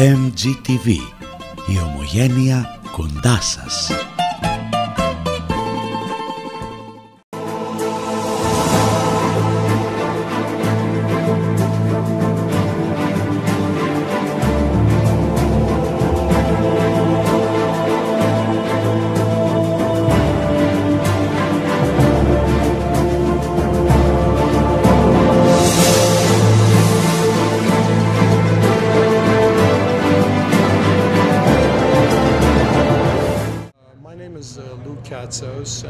MGTV, η ομογένεια κοντά σας.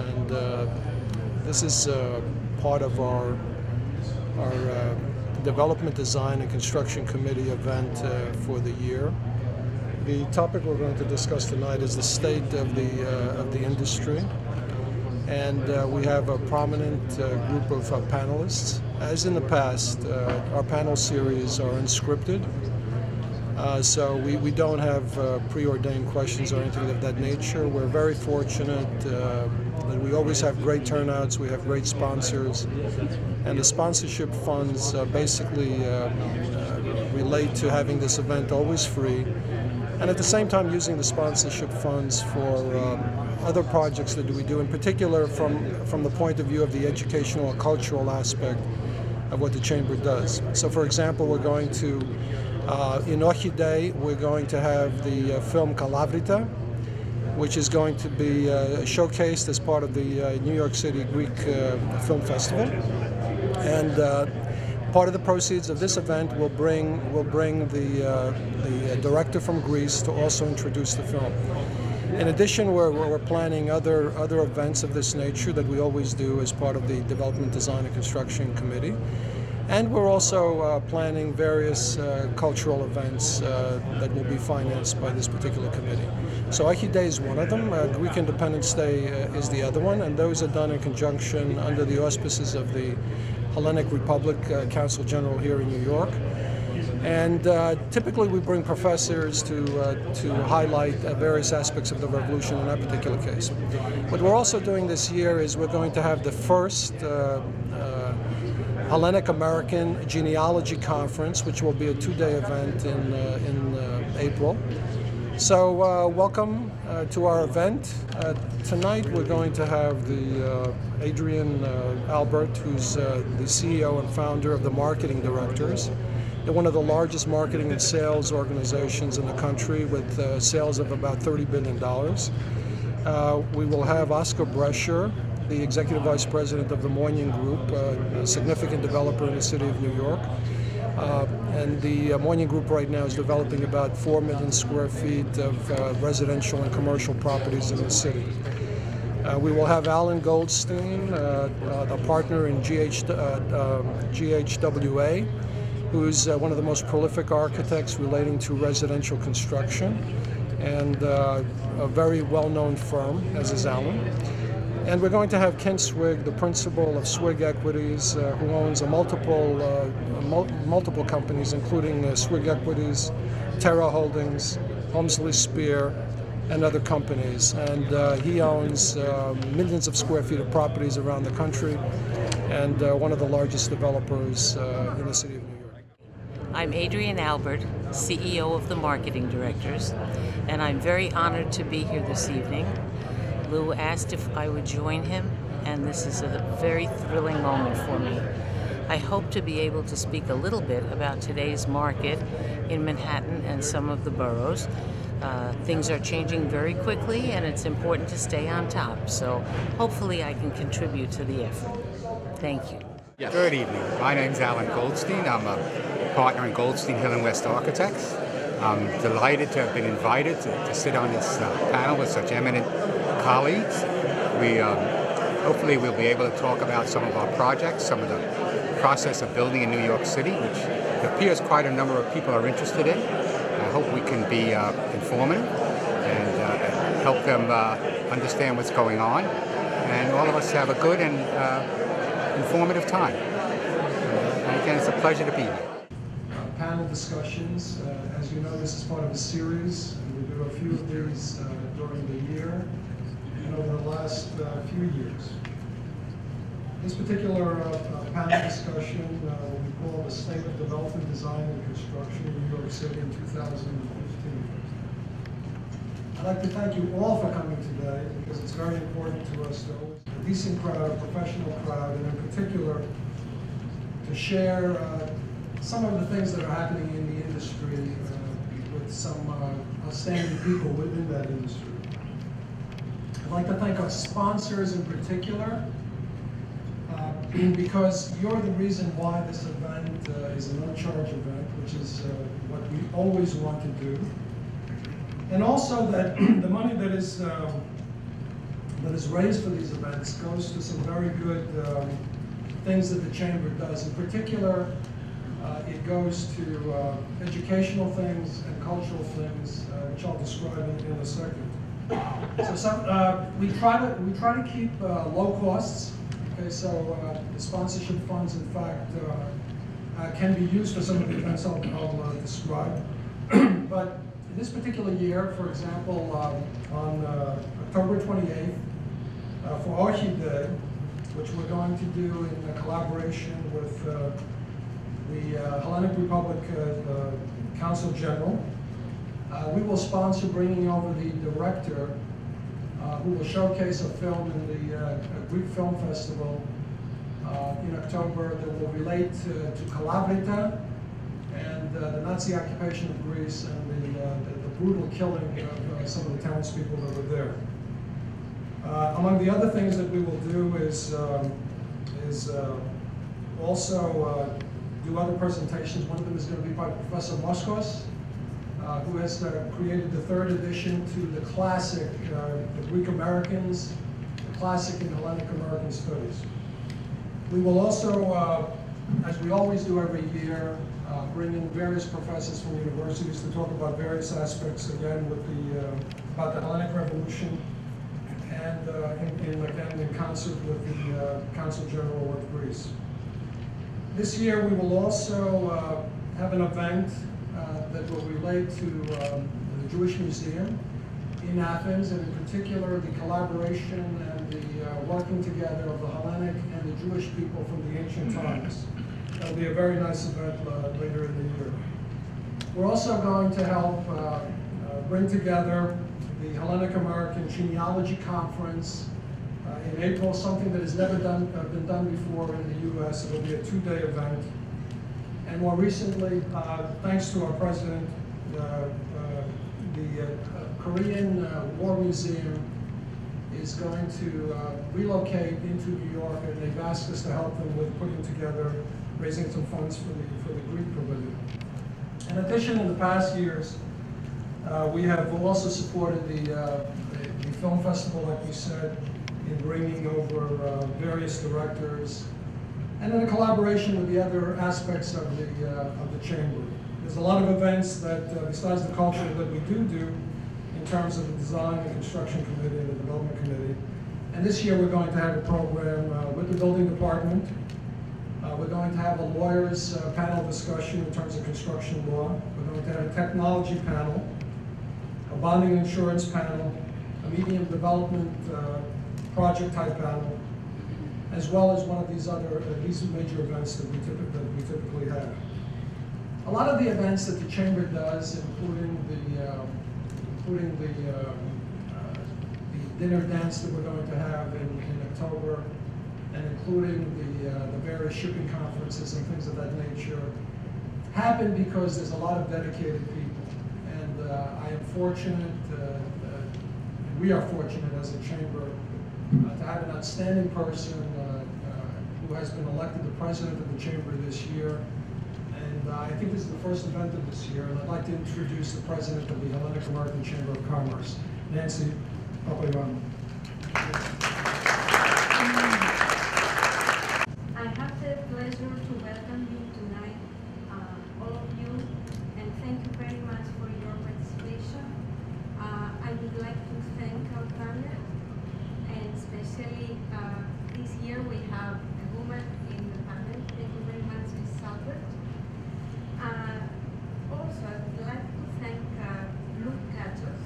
And this is part of our Development Design and Construction Committee event for the year. The topic we're going to discuss tonight is the state of the industry, and we have a prominent group of panelists. As in the past, our panel series are unscripted. So we don't have preordained questions or anything of that nature. We're very fortunate that we always have great turnouts, we have great sponsors, and the sponsorship funds basically relate to having this event always free, and at the same time using the sponsorship funds for other projects that we do, in particular from the point of view of the educational and cultural aspect of what the Chamber does. So for example, we're going to in Ochi Day, we're going to have the film Kalavrita, which is going to be showcased as part of the New York City Greek Film Festival. And part of the proceeds of this event will bring the director from Greece to also introduce the film. In addition, we're planning other events of this nature that we always do as part of the Development Design and Construction Committee. And we're also planning various cultural events that will be financed by this particular committee. So Ochi Day is one of them, Greek Independence Day is the other one, and those are done in conjunction under the auspices of the Hellenic Republic Council General here in New York. And typically we bring professors to highlight various aspects of the revolution in that particular case. What we're also doing this year is we're going to have the first Hellenic American Genealogy Conference, which will be a two-day event in April. So welcome to our event. Tonight we're going to have the Adrian Albert, who's the CEO and founder of the Marketing Directors. They're one of the largest marketing and sales organizations in the country with sales of about $30 billion. We will have Oscar Brescher, the Executive Vice President of the Moynihan Group, a significant developer in the city of New York. And the Moynihan Group right now is developing about 4 million square feet of residential and commercial properties in the city. We will have Alan Goldstein, a partner in GHWA, who's one of the most prolific architects relating to residential construction, and a very well-known firm, as is Alan. And we're going to have Ken Swig, the principal of Swig Equities, who owns multiple companies, including Swig Equities, Terra Holdings, Helmsley Spear, and other companies. And he owns millions of square feet of properties around the country, and one of the largest developers in the city of New York. I'm Adrian Albert, CEO of the Marketing Directors, and I'm very honored to be here this evening. Lou asked if I would join him, and this is a very thrilling moment for me. I hope to be able to speak a little bit about today's market in Manhattan and some of the boroughs. Things are changing very quickly, and it's important to stay on top, so hopefully I can contribute to the effort. Thank you. Yes. Good evening. My name's Alan Goldstein. I'm a partner in Goldstein Hill & West Architects. I'm delighted to have been invited to sit on this panel with such eminent colleagues. Hopefully we'll be able to talk about some of our projects, some of the process of building in New York City, which it appears quite a number of people are interested in. I hope we can be informative and help them understand what's going on, and all of us have a good and informative time. And again, it's a pleasure to be here. Panel discussions. As you know, this is part of a series. We do a few of these during the year and over the last few years. This particular panel discussion will be called The State of Development, Design, and Construction in New York City in 2015. I'd like to thank you all for coming today because it's very important to us to always have a decent crowd, a professional crowd, and in particular to share some of the things that are happening in the industry with some outstanding people within that industry. I'd like to thank our sponsors in particular because you're the reason why this event is an no-charge event, which is what we always want to do. And also that the money that is raised for these events goes to some very good things that the Chamber does. In particular, it goes to educational things and cultural things, which I'll describe in a second. So we try to keep low costs. Okay, so the sponsorship funds, in fact, can be used for some of the events I'll describe. But this particular year, for example, on October 28th, for Orchid Day, which we're going to do in collaboration with the Hellenic Republic Council General, we will sponsor bringing over the director who will showcase a film in the Greek Film Festival in October that will relate to Kalavrita and the Nazi occupation of Greece and the brutal killing of some of the townspeople that were there. Among the other things that we will do is also do other presentations. One of them is going to be by Professor Moskos, who has created the third edition to the classic, the Greek Americans, the classic in Hellenic American Studies. We will also, as we always do every year, bring in various professors from universities to talk about various aspects, again, with about the Hellenic Revolution, and again in concert with the Council General of Greece. This year we will also have an event that will relate to the Jewish Museum in Athens, and in particular the collaboration and the working together of the Hellenic and the Jewish people from the ancient times. That'll be a very nice event later in the year. We're also going to help bring together the Hellenic American Genealogy Conference in April, something that has never been done before in the U.S. It'll be a two-day event. And more recently, thanks to our president, the Korean War Museum is going to relocate into New York, and they've asked us to help them with putting together, raising some funds for the Greek pavilion. In addition, in the past years, we have also supported the film festival, like we said, in bringing over various directors, and in a collaboration with the other aspects of the Chamber. There's a lot of events that, besides the culture, that we do in terms of the Design and Construction Committee and the Development Committee. And this year we're going to have a program with the Building Department. We're going to have a lawyers panel discussion in terms of construction law. We're going to have a technology panel, a bonding and insurance panel, a medium development project type panel, as well as one of these other major events that we typically have. A lot of the events that the Chamber does, including the dinner dance that we're going to have in October, and including the various shipping conferences and things of that nature, happen because there's a lot of dedicated people. And I am fortunate, and we are fortunate as a Chamber, to have an outstanding person who has been elected the president of the Chamber this year. And I think this is the first event of this year, and I'd like to introduce the president of the Hellenic American Chamber of Commerce, Nancy Papayoannou. I have the pleasure to welcome you tonight, all of you, and thank you very much for your participation. I would like to thank our panel, and especially this year we have a woman in the panel. Thank you very much, Ms. Albert. Also, I would like to thank Luke Kachos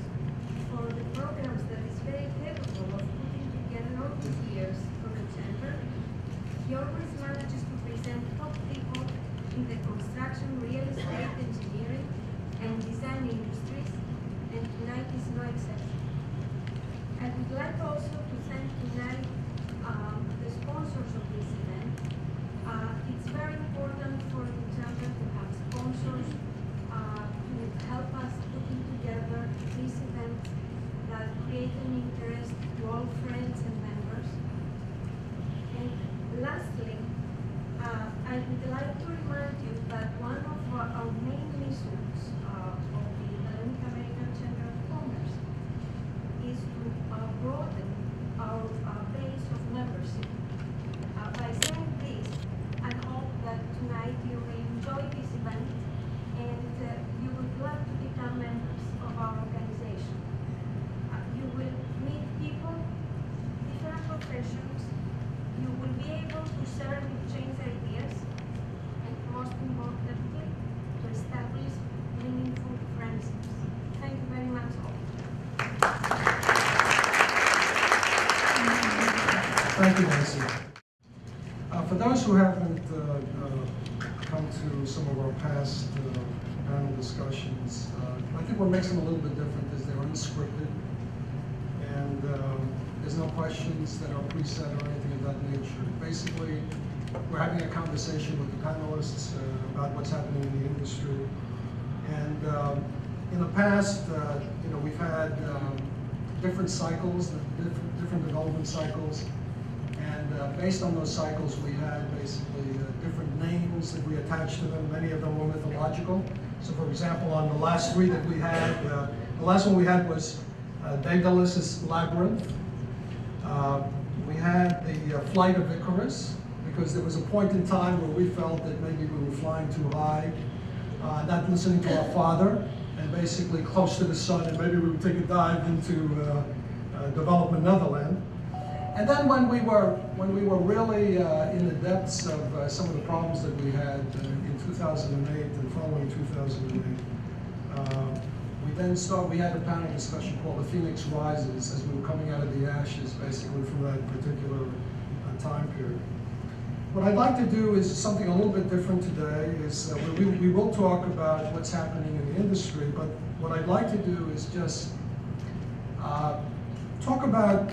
for the programs that is very capable of putting missions of the Hellenic American Chamber of Commerce is to broaden our base of membership. By saying this, I hope that tonight you will enjoy this event and you would love to become members of our organization. You will meet people, different professions, you will be able to share and exchange ideas, and most importantly, to establish meaningful friendships. Thank you very much all. Thank you, Nancy. For those who haven't come to some of our past panel discussions, I think what makes them a little bit different is they're unscripted, and there's no questions that are preset or anything of that nature. Basically, we're having a conversation with the panelists about what's happening in the industry. And in the past, we've had different cycles, different development cycles. And based on those cycles, we had basically different names that we attached to them. Many of them were mythological. So for example, on the last three that we had, the last one we had was Daedalus' Labyrinth. We had the Flight of Icarus, because there was a point in time where we felt that maybe we were flying too high, not listening to our father, and basically close to the sun, and maybe we would take a dive into development Netherland. And then when we were really in the depths of some of the problems that we had in 2008 and following 2008, we had a panel discussion called The Phoenix Rises, as we were coming out of the ashes, basically, from that particular time period. What I'd like to do is something a little bit different today. Is we will talk about what's happening in the industry, but what I'd like to do is just talk about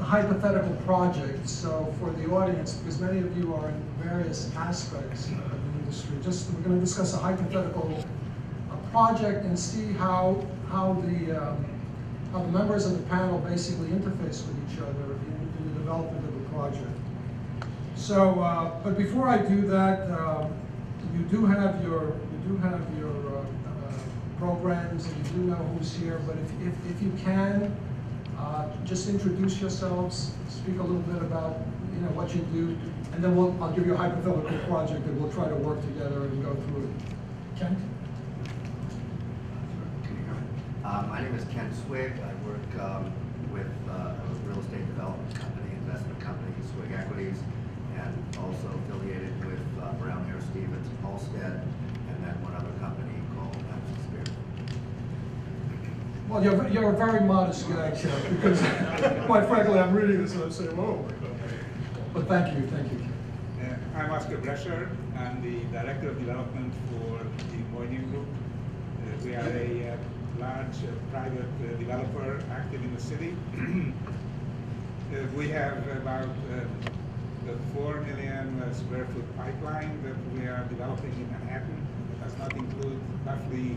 hypothetical projects. So for the audience, because many of you are in various aspects of the industry, we're going to discuss a hypothetical project and see how the members of the panel basically interface with each other in the development of the project. So, but before I do that, you do have your programs, and you do know who's here. But if you can, just introduce yourselves, speak a little bit about what you do, and then I'll give you a hypothetical project that we'll try to work together and go through it. Kent? My name is Ken Swig. I work with a real estate development company, investment company, Swig Equities, and also affiliated with Brown Hare Stevens and Halstead, and then one other company called Spear. Well, you're a very modest guy, Ken, because quite frankly, I'm reading this and I'm saying, whoa. But thank you, Ken. I'm Oscar Brescher. I'm the Director of Development for the Moynihan Group. We are a large private developer active in the city. We have about the 4 million square foot pipeline that we are developing in Manhattan. It does not include roughly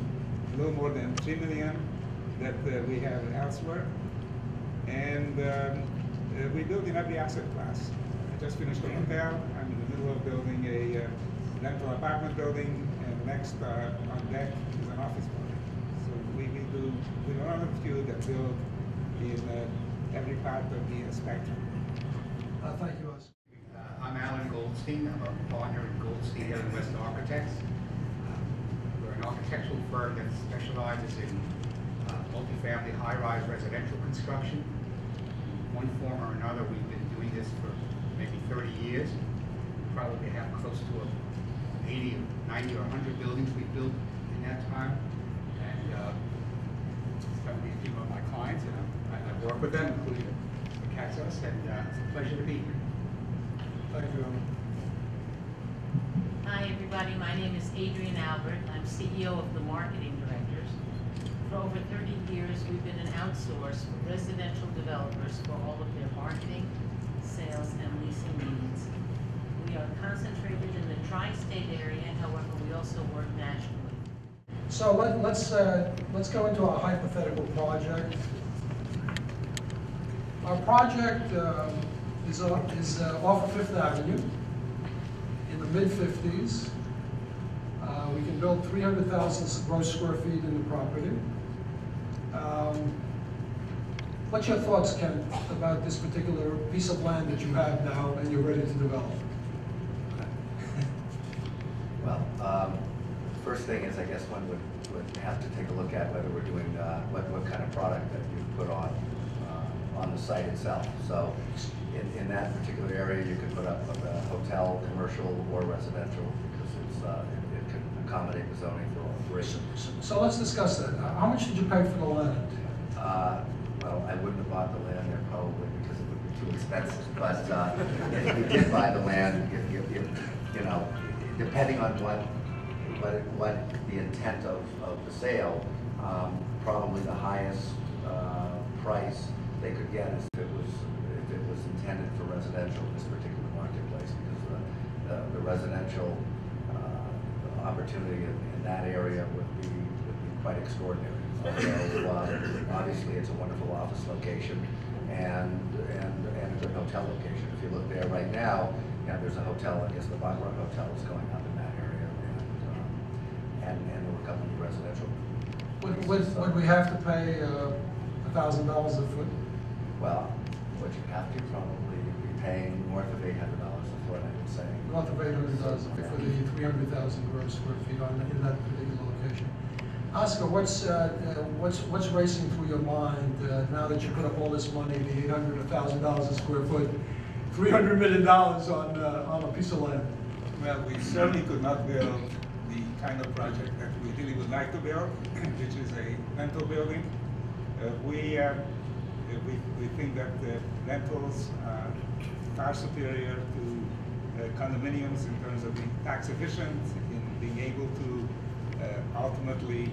a little more than 3 million that we have elsewhere. And we build in every asset class. I just finished a hotel. I'm in the middle of building a rental apartment building, and next on deck is an office building. We're one of the few that build in every part of the spectrum. Thank you, Oscar. I'm Alan Goldstein. I'm a partner in Goldstein Hellenic West Architects. We're an architectural firm that specializes in multifamily high-rise residential construction. In one form or another, we've been doing this for maybe 30 years. We probably have close to 80, 90, or 100 buildings we've built in that time. Some of these people are my clients, and I work with them, including the Katzos, and it's a pleasure to be here. Thank you, Alan. Hi, everybody. My name is Adrienne Albert. I'm CEO of the Marketing Directors. For over 30 years, we've been an outsource for residential developers for all of their marketing, sales, and leasing needs. We are concentrated in the tri-state area, however, we also work nationally. So let's go into our hypothetical project. Our project is off of Fifth Avenue in the mid-50s. We can build 300,000 gross square feet in the property. What's your thoughts, Ken, about this particular piece of land that you have now and you're ready to develop? Well, first thing is, I guess one would have to take a look at whether we're doing what kind of product that you put on the site itself. So, in that particular area, you could put up a hotel, commercial, or residential, because it can accommodate the zoning for all three. So let's discuss that. How much did you pay for the land? Well, I wouldn't have bought the land there probably because it would be too expensive. But if we did buy the land, you know, depending on what the intent of the sale, probably the highest price they could get is if it was intended for residential in this particular marketplace, because the residential opportunity in that area would be quite extraordinary. Although obviously it's a wonderful office location and a good hotel location. If you look there right now, yeah, there's a hotel. I guess the Baccarat Hotel is going up in that area, and there were a couple of residential. Would we have to pay $1,000 a foot? Well, what you have to probably be paying north of $800 a foot, I would say. North of $800 a foot for the 300,000 gross square feet in that particular location. Oscar, what's racing through your mind now that you put up all this money, the $800, $1,000 a square foot, $300 million on a piece of land? Well, we certainly could not build the kind of project that we really would like to build, which is a rental building. We think that the rentals are far superior to condominiums in terms of being tax efficient, in being able to ultimately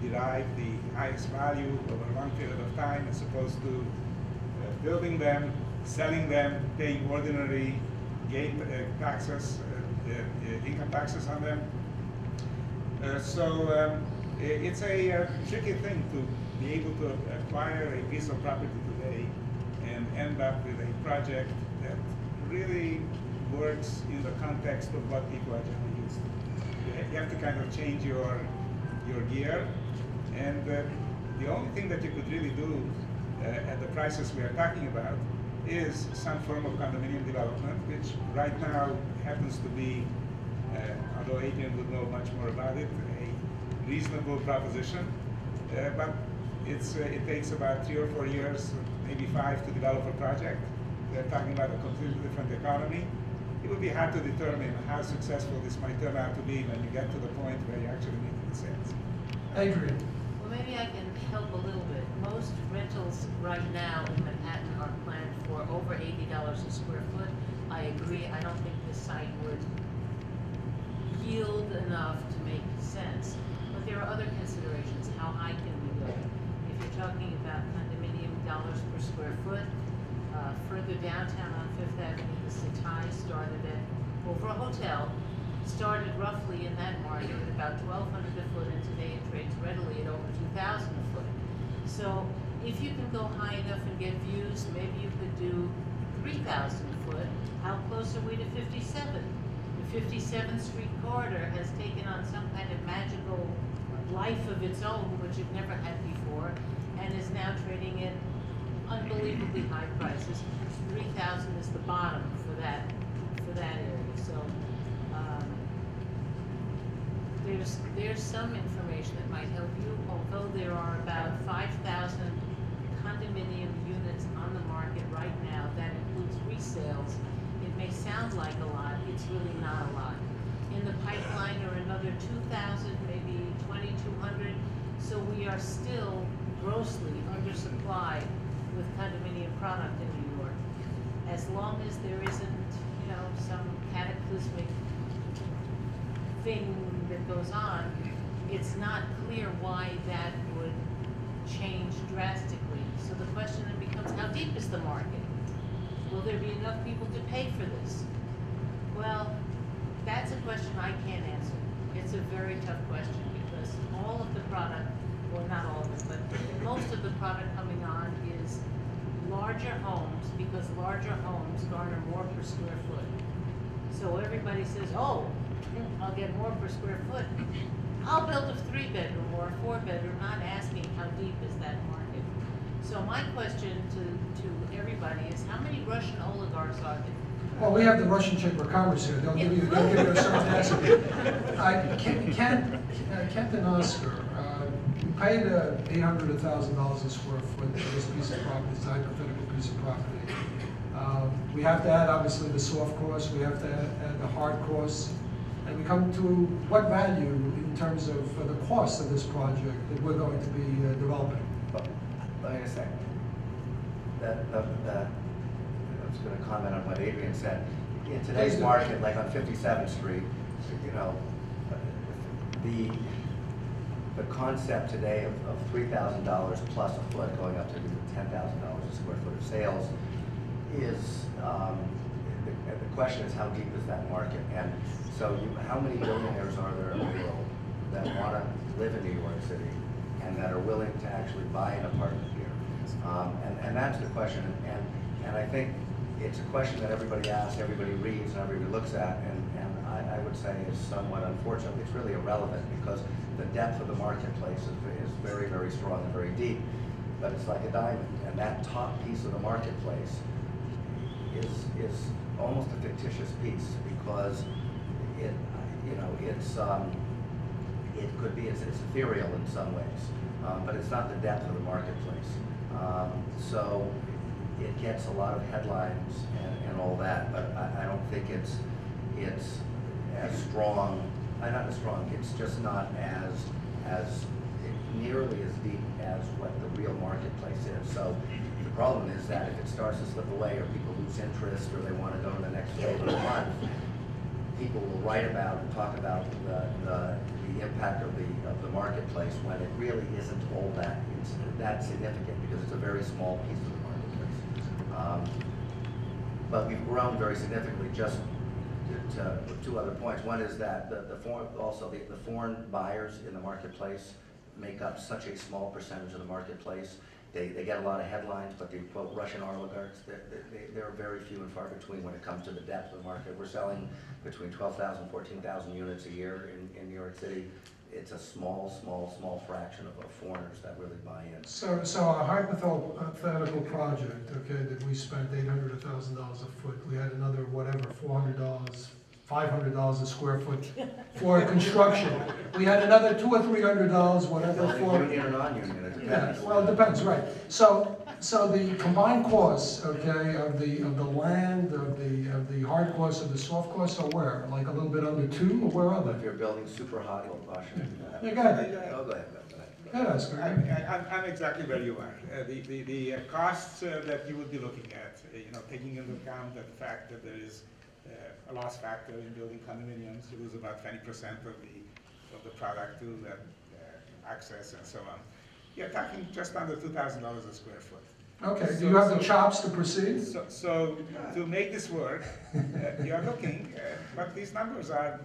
derive the highest value over a long period of time, as opposed to building them, selling them, paying ordinary gain taxes, income taxes on them. So it's a tricky thing to be able to acquire a piece of property today and end up with a project that really works in the context of what people are generally used to. You have to kind of change your gear, and the only thing that you could really do at the prices we are talking about is some form of condominium development, which right now happens to be, although Adrian would know much more about it, a reasonable proposition. But it takes about 3 or 4 years, maybe 5, to develop a project. We're talking about a completely different economy. It would be hard to determine how successful this might turn out to be when you get to the point where you actually make the sales. Adrian. Well, maybe I can help a little bit. Most rentals right now in Manhattan are planned for over $80 a square foot. I agree. I don't think this site would yield enough to make sense. But there are other considerations. How high can we go? If you're talking about condominium dollars per square foot, further downtown on Fifth Avenue, the Setai started at, well, for a hotel, started roughly in that market at about $1,200 a foot, and today it trades readily at over $2,000 a foot. So if you can go high enough and get views, maybe you could do $3,000 a foot. How close are we to 57? The 57th Street corridor has taken on some kind of magical life of its own, which it never had before, and is now trading at unbelievably high prices. 3,000 is the bottom for that area. So there's some information that might help you. Although there are about 5,000 condominium units on the market right now, that includes resales. It may sound like a lot. It's really not a lot. In the pipeline are another 2,000, maybe 2,200. So we are still grossly undersupplied with condominium product in New York. As long as there isn't, some cataclysmic thing that goes on, it's not clear why that would change drastically. So the question then becomes, how deep is the market? Will there be enough people to pay for this? Well, that's a question I can't answer. It's a very tough question because all of the product, well, not all of it, but most of the product coming on is larger homes, because larger homes garner more per square foot. So everybody says, oh, I'll get more per square foot. I'll build a 3-bedroom or a 4-bedroom, not asking how deep is that market. So my question to everybody is, how many Russian oligarchs are there? Well, we have the Russian Chamber of Commerce here. They'll give you a certain answer. Kent and Oscar, we paid $800,000 a square foot for this piece of property, this hypothetical piece of property. We have to add, obviously, the soft costs. We have to add the hard costs. And we come to what value in terms of the cost of this project that we're going to be developing. Let me just say, I was going to comment on what Adrian said. In today's market, like on 57th Street, you know, the concept today of $3,000 plus a foot going up to $10,000 a square foot of sales is, the question is how deep is that market? And so how many billionaires are there in the world that want to live in New York City and that are willing to actually buy an apartment here? And that's the question. And I think it's a question that everybody asks, everybody reads, and everybody looks at, and I would say is somewhat unfortunate. It's really irrelevant because the depth of the marketplace is very, very strong and very deep, but it's like a diamond, and that top piece of the marketplace is almost a fictitious piece because it, you know, it could be, it's ethereal in some ways, but it's not the depth of the marketplace. So it gets a lot of headlines and all that, but I don't think it's as strong, not as strong, it's just not as nearly as deep as what the real marketplace is. So the problem is that if it starts to slip away or people lose interest or they want to go to the next day of the month, people will write about and talk about the impact of the marketplace when it really isn't all that significant because it's a very small piece of the marketplace. But we've grown very significantly. Just to two other points. One is that the foreign buyers in the marketplace make up such a small percentage of the marketplace. They get a lot of headlines, but they quote Russian oligarchs. They're very few and far between when it comes to the depth of the market. We're selling between 12,000 and 14,000 units a year in New York City. It's a small fraction of foreigners that really buy in. So a hypothetical project, okay, that we spent $800,000 a foot. We had another whatever, $400, $500 a square foot for construction. We had another $200 or $300, whatever, for union or non-union. It depends. Yeah, well, it depends, right? So the combined costs, okay, of the land, of the hard costs, of the soft costs, are where? Like a little bit under 2, or where are If they? you're building super high, Yeah, go ahead. Oh, go ahead. Go ahead, Oscar. I'm exactly where you are. The costs that you would be looking at, taking into account the fact that there is a loss factor in building condominiums, you lose about 20% of the product to access and so on. You're talking just under $2,000 a square foot. Okay, do you have the chops to proceed? So to make this work, you are looking, but these numbers are,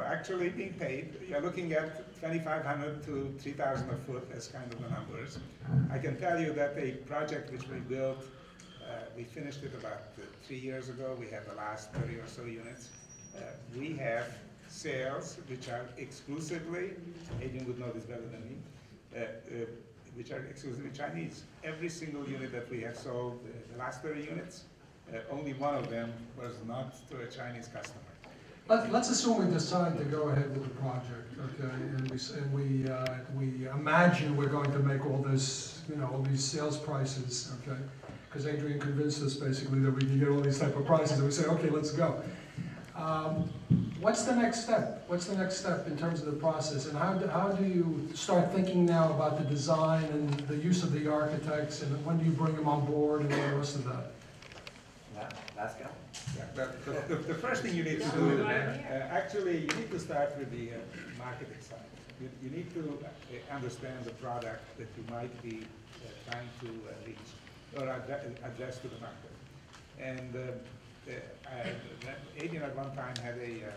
actually being paid. You're looking at $2,500 to $3,000 a foot as kind of the numbers. I can tell you that a project which we built, we finished it about 3 years ago. We have the last 30 or so units. We have sales which are exclusively, Adrian would know this better than me, which are exclusively Chinese. Every single unit that we have sold, the last 30 units, only one of them was not to a Chinese customer. Let's assume we decide to go ahead with the project, okay, and we imagine we're going to make all this, all these sales prices, okay, because Adrian convinced us basically that we can get all these type of prices, and we say, okay, let's go. What's the next step? What's the next step in terms of the process, and how do you start thinking now about the design and the use of the architects, and when do you bring them on board, and all the rest of that? Yeah, let's go. Yeah, the first thing you need to do, actually, you need to start with the marketing side. You need to understand the product that you might be trying to reach or address to the market. And Adrian at one time had a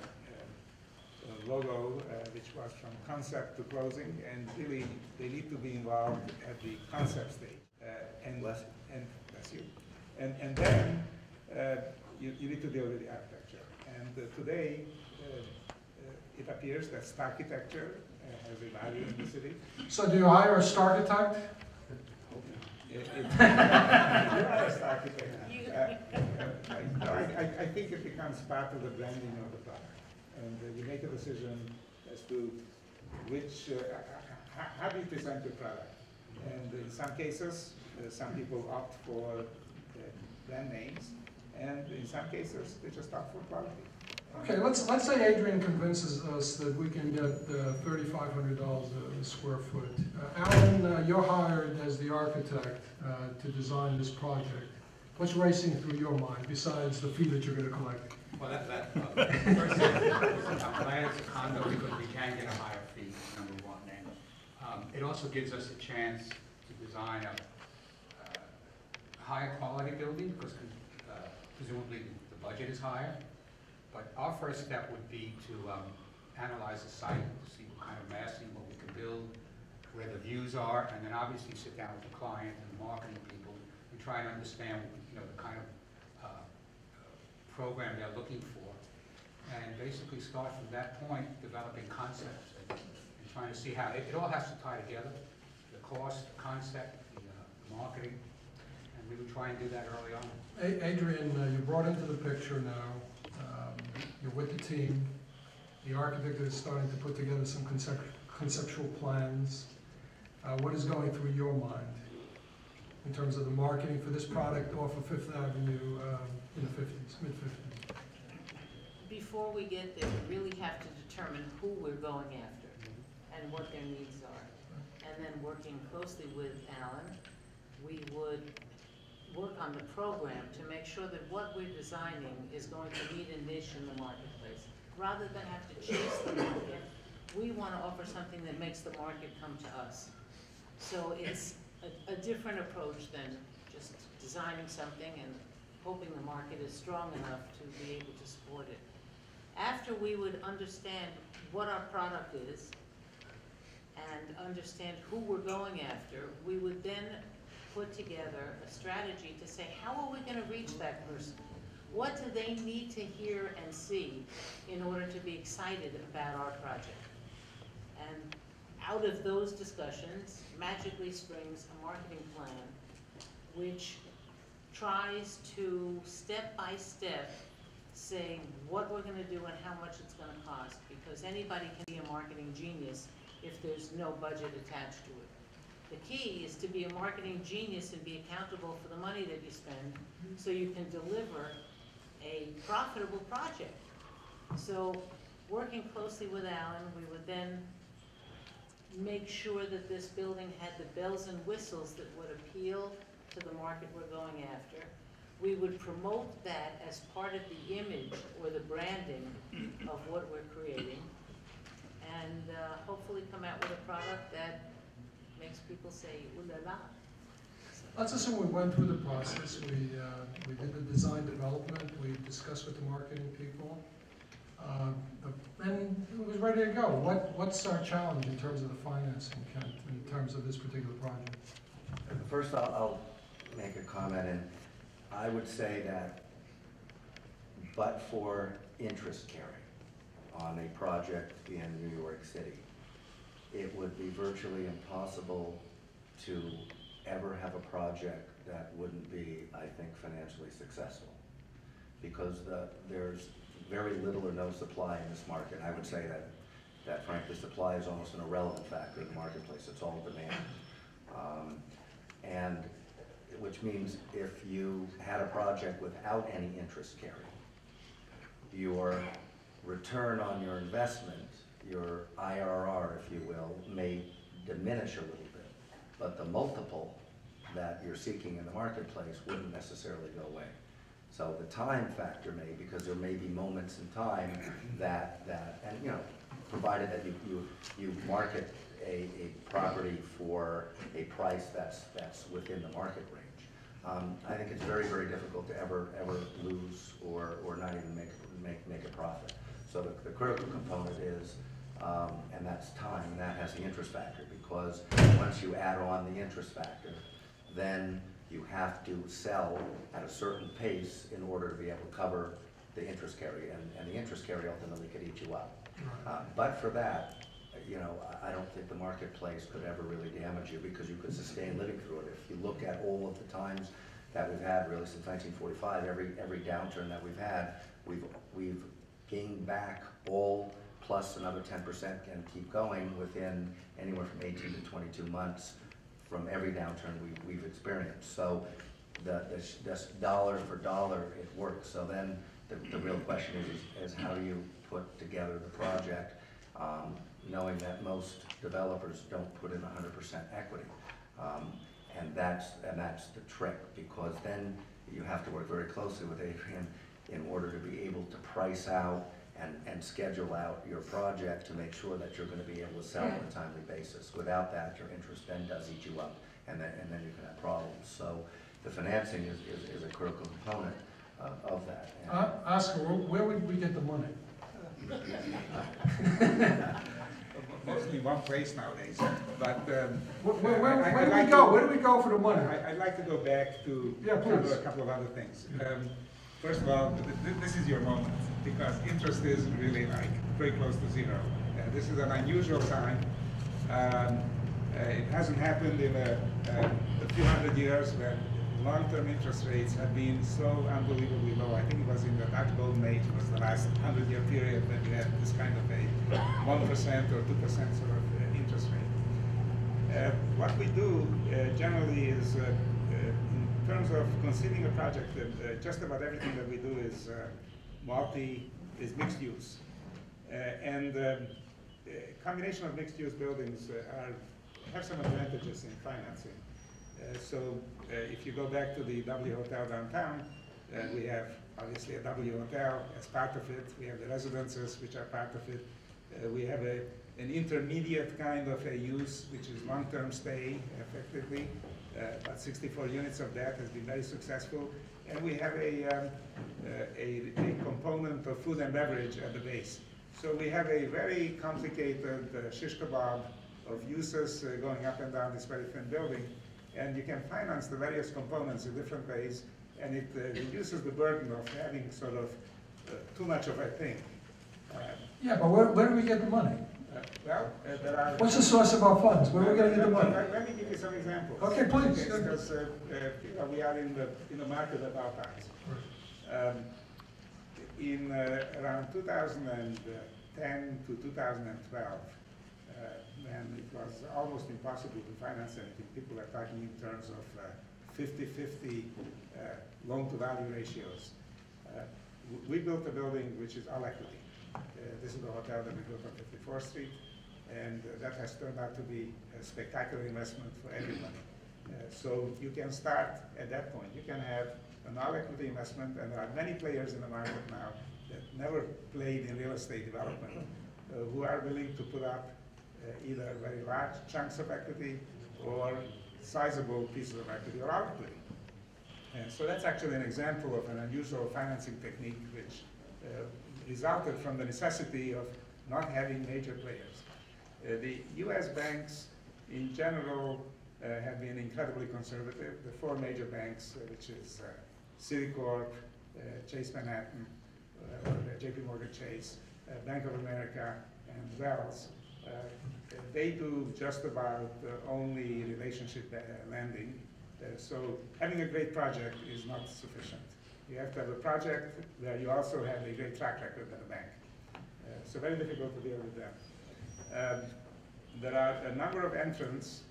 logo which was from concept to closing, and really they need to be involved at the concept stage. Bless you. And then you need to deal with the architecture. And today, it appears that architecture has a value in the city. So do you hire a starchitect? You're an architect. I think it becomes part of the branding of the product, and you make a decision as to which, how do you present your product. And in some cases, some people opt for brand names, and in some cases, they just opt for quality. Okay, let's say Adrian convinces us that we can get $3,500 a square foot. Alan, you're hired as the architect to design this project. What's racing through your mind besides the fee that you're going to collect? Well, first, I'm glad it's a condo because we can get a higher fee, number one. And it also gives us a chance to design a higher quality building because presumably the budget is higher. But our first step would be to analyze the site, see what kind of massing, what we can build, where the views are, and then obviously sit down with the client and the marketing people and try and understand, the kind of program they're looking for, and basically start from that point developing concepts and trying to see how it all has to tie together: the cost, the concept, the marketing, and we would try and do that early on. Adrian, you're brought into the picture now. You're with the team. The architect is starting to put together some conceptual plans. What is going through your mind in terms of the marketing for this product off of Fifth Avenue in the mid-50s? Before we get there, we really have to determine who we're going after and what their needs are. And then working closely with Alan, we would work on the program to make sure that what we're designing is going to meet a niche in the marketplace. Rather than have to chase the market, we want to offer something that makes the market come to us. So it's a different approach than just designing something and hoping the market is strong enough to be able to support it. After we would understand what our product is and understand who we're going after, we would then put together a strategy to say, how are we going to reach that person? What do they need to hear and see in order to be excited about our project? And out of those discussions magically springs a marketing plan which tries to step by step say what we're going to do and how much it's going to cost, because anybody can be a marketing genius if there's no budget attached to it. The key is to be a marketing genius and be accountable for the money that you spend so you can deliver a profitable project. So working closely with Alan, we would then make sure that this building had the bells and whistles that would appeal to the market we're going after. We would promote that as part of the image or the branding of what we're creating, and hopefully come out with a product that makes people say, ooh la la. Let's assume we went through the process. We did the design development. We discussed with the marketing people. And it was ready to go. What's our challenge in terms of the financing, Kent, in terms of this particular project? First, I'll make a comment, and I would say that but for interest carry on a project in New York City, it would be virtually impossible to ever have a project that wouldn't be, I think, financially successful, because there's very little or no supply in this market. I would say that frankly, supply is almost an irrelevant factor in the marketplace. It's all demand. And which means if you had a project without any interest carry, your return on your investment, your IRR, if you will, may diminish a little bit, but the multiple that you're seeking in the marketplace wouldn't necessarily go away. So the time factor may, because there may be moments in time that and provided that you market a property for a price that's within the market range. I think it's very, very difficult to ever lose or not even make a profit. So the critical component is, and that's time, and that has the interest factor, because once you add on the interest factor, then you have to sell at a certain pace in order to be able to cover the interest carry, and the interest carry ultimately could eat you up. But for that, I don't think the marketplace could ever really damage you because you could sustain living through it. If you look at all of the times that we've had really since 1945, every downturn that we've had, we've gained back all plus another 10% and keep going within anywhere from 18 to 22 months from every downturn we've experienced. So this dollar for dollar, it works. So then the real question is how do you put together the project, knowing that most developers don't put in 100% equity. And that's the trick, because then you have to work very closely with Adrian in order to be able to price out and schedule out your project to make sure that you're going to be able to sell on a timely basis. Without that, your interest then does eat you up, and then you can have problems. So the financing is a critical component of that. Oscar, where would we get the money? Mostly one place nowadays, but where do we go for the money? I'd like to go back to a couple of other things. First of all, this is your moment, because interest is really like very close to zero. This is an unusual time. It hasn't happened in a few hundred years where long-term interest rates have been so unbelievably low. I think it was in the Dutch Golden Age, was the last 100-year period when we had this kind of a 1% or 2% sort of interest rate. What we do generally is, in terms of conceiving a project, just about everything that we do is mixed use. And combination of mixed use buildings have some advantages in financing. So if you go back to the W Hotel downtown, we have obviously a W Hotel as part of it. We have the residences, which are part of it. We have an intermediate kind of a use, which is long-term stay, effectively. About 64 units of that has been very successful. And we have a component of food and beverage at the base. So we have a very complicated shish kebab of uses going up and down this very thin building. And you can finance the various components in different ways, and it reduces the burden of having sort of too much of a thing. Yeah, but where do we get the money? Well, there are... What's the source of our funds? Where are we going to get the money? Let me give you some examples. Okay, please. Because we are in the market at all times. In around 2010 to 2012, and it was almost impossible to finance anything. People are talking in terms of 50-50 loan-to-value ratios. We built a building which is all equity. This is the hotel that we built on 54th Street, and that has turned out to be a spectacular investment for everybody. So you can start at that point. You can have an all-equity investment, and there are many players in the market now that never played in real estate development who are willing to put up either very large chunks of equity or sizable pieces of equity or all equity. And so that's actually an example of an unusual financing technique which resulted from the necessity of not having major players. The US banks in general have been incredibly conservative. The four major banks, which is Citicorp, Chase Manhattan, JP Morgan Chase, Bank of America, and Wells, they do just about only relationship lending. So having a great project is not sufficient. You have to have a project where you also have a great track record at a bank. So very difficult to deal with them. There are a number of entrants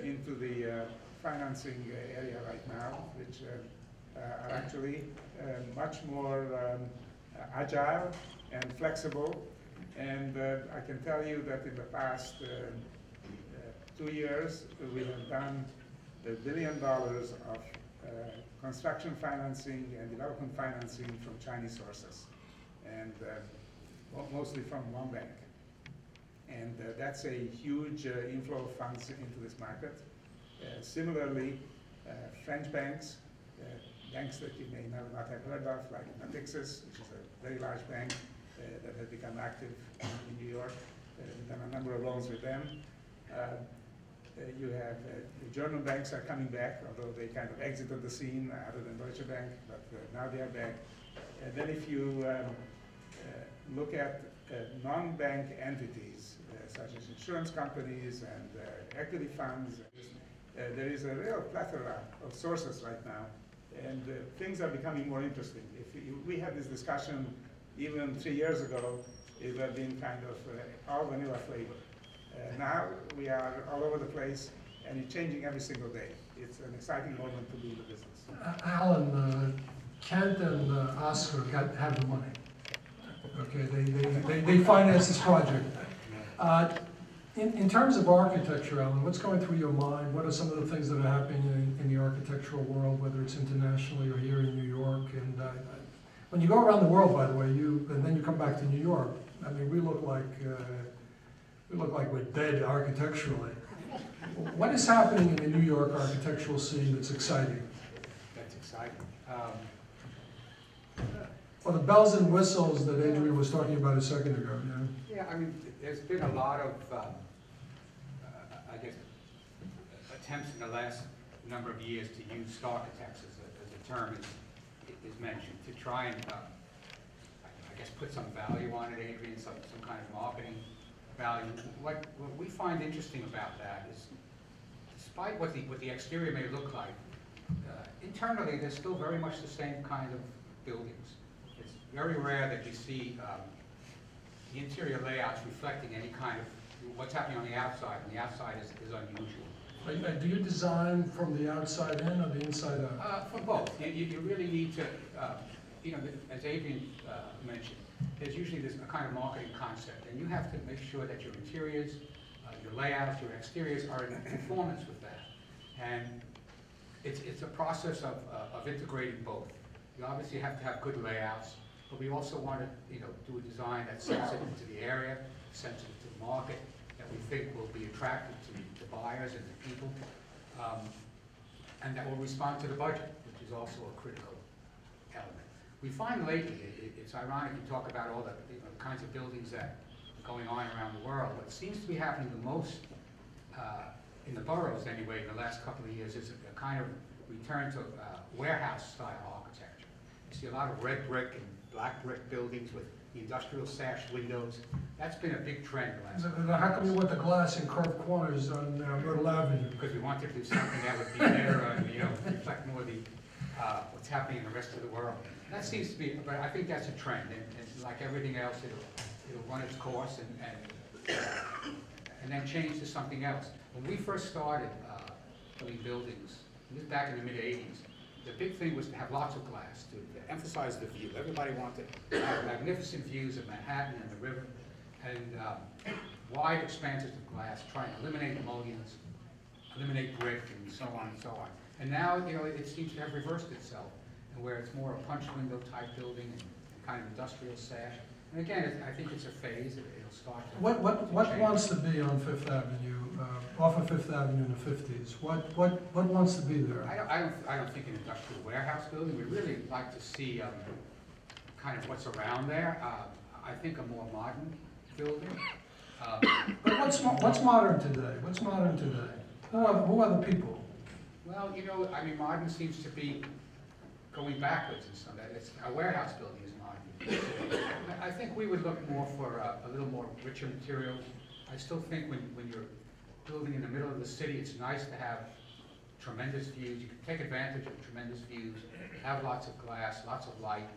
into the financing area right now, which are actually much more agile and flexible. And I can tell you that in the past 2 years, we have done $1 billion of construction financing and development financing from Chinese sources, and mostly from one bank. And that's a huge inflow of funds into this market. Similarly, French banks, banks that you may not have heard of, like Natixis, which is a very large bank that has become active in New York. We've done a number of loans with them. You have the German banks are coming back, although they kind of exited the scene other than Deutsche Bank, but now they are back. And then if you look at non-bank entities, such as insurance companies and equity funds. There is a real plethora of sources right now, and things are becoming more interesting. We had this discussion even 3 years ago, it would have been kind of all vanilla flavor. Now we are all over the place, and it's changing every single day. It's an exciting moment to be in the business. Alan, Kent and Oscar have the money. Okay, they finance this project. In terms of architecture, Alan, what's going through your mind? What are some of the things that are happening in the architectural world, whether it's internationally or here in New York? And when you go around the world, by the way, and then you come back to New York, I mean, we look like we're dead architecturally. What is happening in the New York architectural scene that's exciting? That's exciting. Well, the bells and whistles that Adrian was talking about a second ago, yeah? Yeah, I mean, there's been a lot of, I guess, attempts in the last number of years to use architects as a term is mentioned, to try and, I guess, put some value on it, Adrian, some kind of marketing value. What we find interesting about that is, despite what the exterior may look like, internally they're still very much the same kind of buildings. It's very rare that you see the interior layouts reflecting any kind of what's happening on the outside, and the outside is unusual. Do you design from the outside in or the inside out? From both. You really need to, you know, as Adrian mentioned, there's usually a kind of marketing concept, and you have to make sure that your interiors, your layouts, your exteriors are in conformance with that. And it's a process of integrating both. You obviously have to have good layouts, but we also want to, you know, do a design that's sensitive to the area, sensitive to the market, that we think will be attractive to the buyers and the people, and that will respond to the budget, which is also a critical element. We find lately, it's ironic you talk about all the kinds of buildings that are going on around the world. What seems to be happening the most, in the boroughs anyway, in the last couple of years, is a kind of return to warehouse-style architecture. You see a lot of red brick and black brick buildings with the industrial sash windows. That's been a big trend the last couple of years. How come you want the glass in curved corners on Myrtle Avenue? Because we wanted to do something that would be better, you know, reflect more the what's happening in the rest of the world. That seems to be, but I think that's a trend, and like everything else, it'll run its course and then change to something else. When we first started doing buildings, this was back in the mid-'80s, the big thing was to have lots of glass, to emphasize the view. Everybody wanted to have magnificent views of Manhattan and the river, and wide expanses of glass, trying to eliminate emollients, eliminate brick, and so on and so on. And now, you know, it seems to have reversed itself, and where it's more a punch window type building and kind of industrial sash. And again, I think it's a phase. It'll start to What change. wants to be on Fifth Avenue, off of Fifth Avenue in the 50s? What wants to be there? I don't think an industrial warehouse building. We really like to see kind of what's around there. I think a more modern building. But what's modern today? What's modern today? Who are the people? Well, you know, I mean, modern seems to be going backwards in some that. It's a warehouse building is modern. I think we would look more for a little more richer materials. I still think when you're building in the middle of the city, it's nice to have tremendous views. You can take advantage of tremendous views, have lots of glass, lots of light.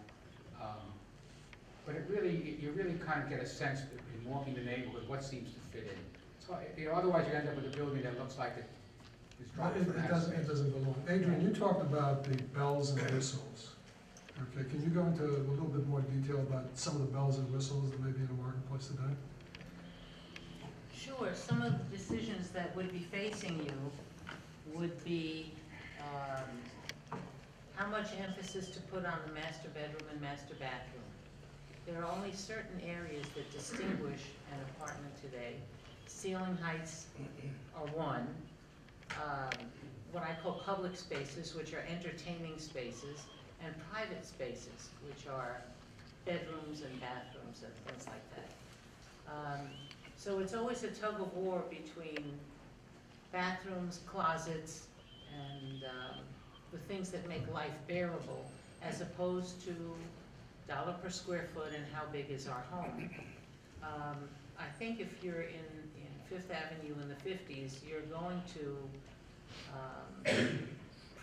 But you really kind of get a sense in walking the neighborhood what seems to fit in. So, you know, otherwise you end up with a building that looks like it's dropped from outer space. It doesn't belong. Adrian, you talked about the bells and whistles. Okay, can you go into a little bit more detail about some of the bells and whistles that may be in the marketplace today? Sure. Some of the decisions that would be facing you would be how much emphasis to put on the master bedroom and master bathroom. There are only certain areas that distinguish an apartment today. Ceiling heights are one. What I call public spaces, which are entertaining spaces, and private spaces, which are bedrooms and bathrooms and things like that. So it's always a tug of war between bathrooms, closets, and the things that make life bearable, as opposed to dollar per square foot and how big is our home. I think if you're in Fifth Avenue in the 50s, you're going to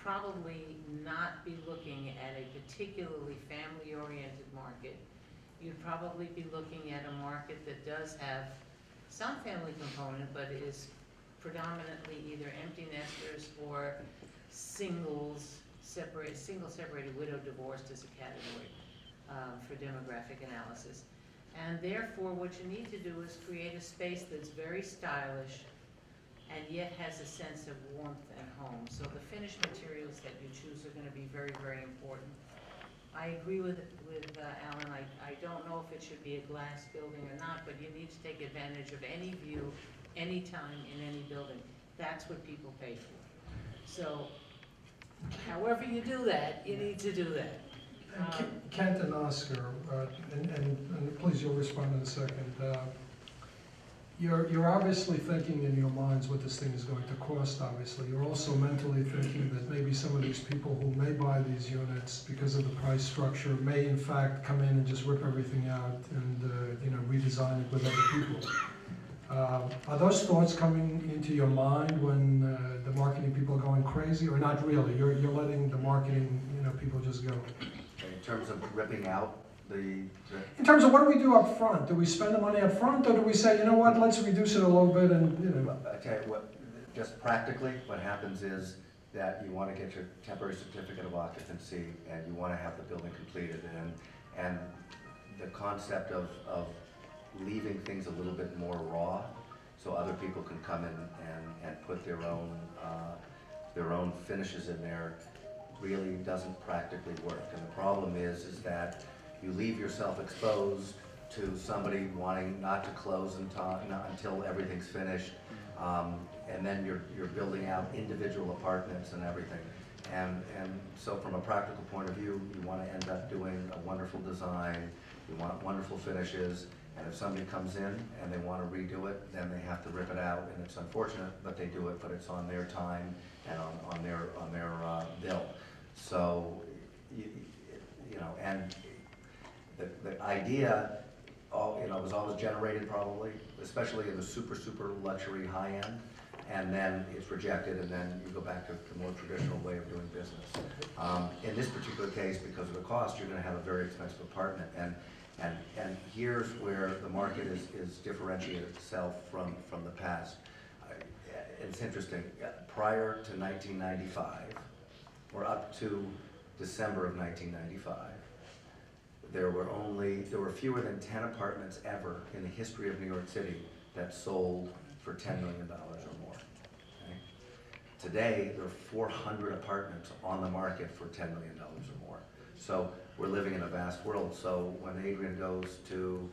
probably not be looking at a particularly family-oriented market. You'd probably be looking at a market that does have some family component, but is predominantly either empty nesters or single separated, widow, divorced as a category for demographic analysis. And therefore, what you need to do is create a space that's very stylish and yet has a sense of warmth and home. So the finished materials that you choose are going to be very, very important. I agree with Alan. I don't know if it should be a glass building or not, but you need to take advantage of any view, anytime, in any building. That's what people pay for. So however you do that, you need to do that. Kent and Oscar, and please, you'll respond in a second. You're obviously thinking in your minds what this thing is going to cost, obviously. You're also mentally thinking that maybe some of these people who may buy these units because of the price structure may in fact come in and just rip everything out and redesign it with other people. Are those thoughts coming into your mind when the marketing people are going crazy, or not really? You're letting the marketing people just go? In terms of ripping out in terms of what do we do up front? Do we spend the money up front, or do we say, you know what, let's reduce it a little bit and, I tell you what, just practically, what happens is that you want to get your temporary certificate of occupancy and you want to have the building completed, and the concept of leaving things a little bit more raw so other people can come in and put their own finishes in there really doesn't practically work. And the problem is that you leave yourself exposed to somebody wanting not to close until everything's finished, and then you're building out individual apartments and everything. And so from a practical point of view, you want to end up doing a wonderful design, you want wonderful finishes, and if somebody comes in and they want to redo it, then they have to rip it out, and it's unfortunate, but they do it, but it's on their time and on their bill. So, and the idea, was always generated probably, especially in the super luxury high end, and then it's rejected, and then you go back to the more traditional way of doing business. In this particular case, because of the cost, you're going to have a very expensive apartment, and here's where the market is differentiated itself from the past. It's interesting. Prior to 1995, or up to December of 1995, there were fewer than 10 apartments ever in the history of New York City that sold for $10 million or more. Okay? Today, there are 400 apartments on the market for $10 million or more. So we're living in a vast world. So when Adrian goes to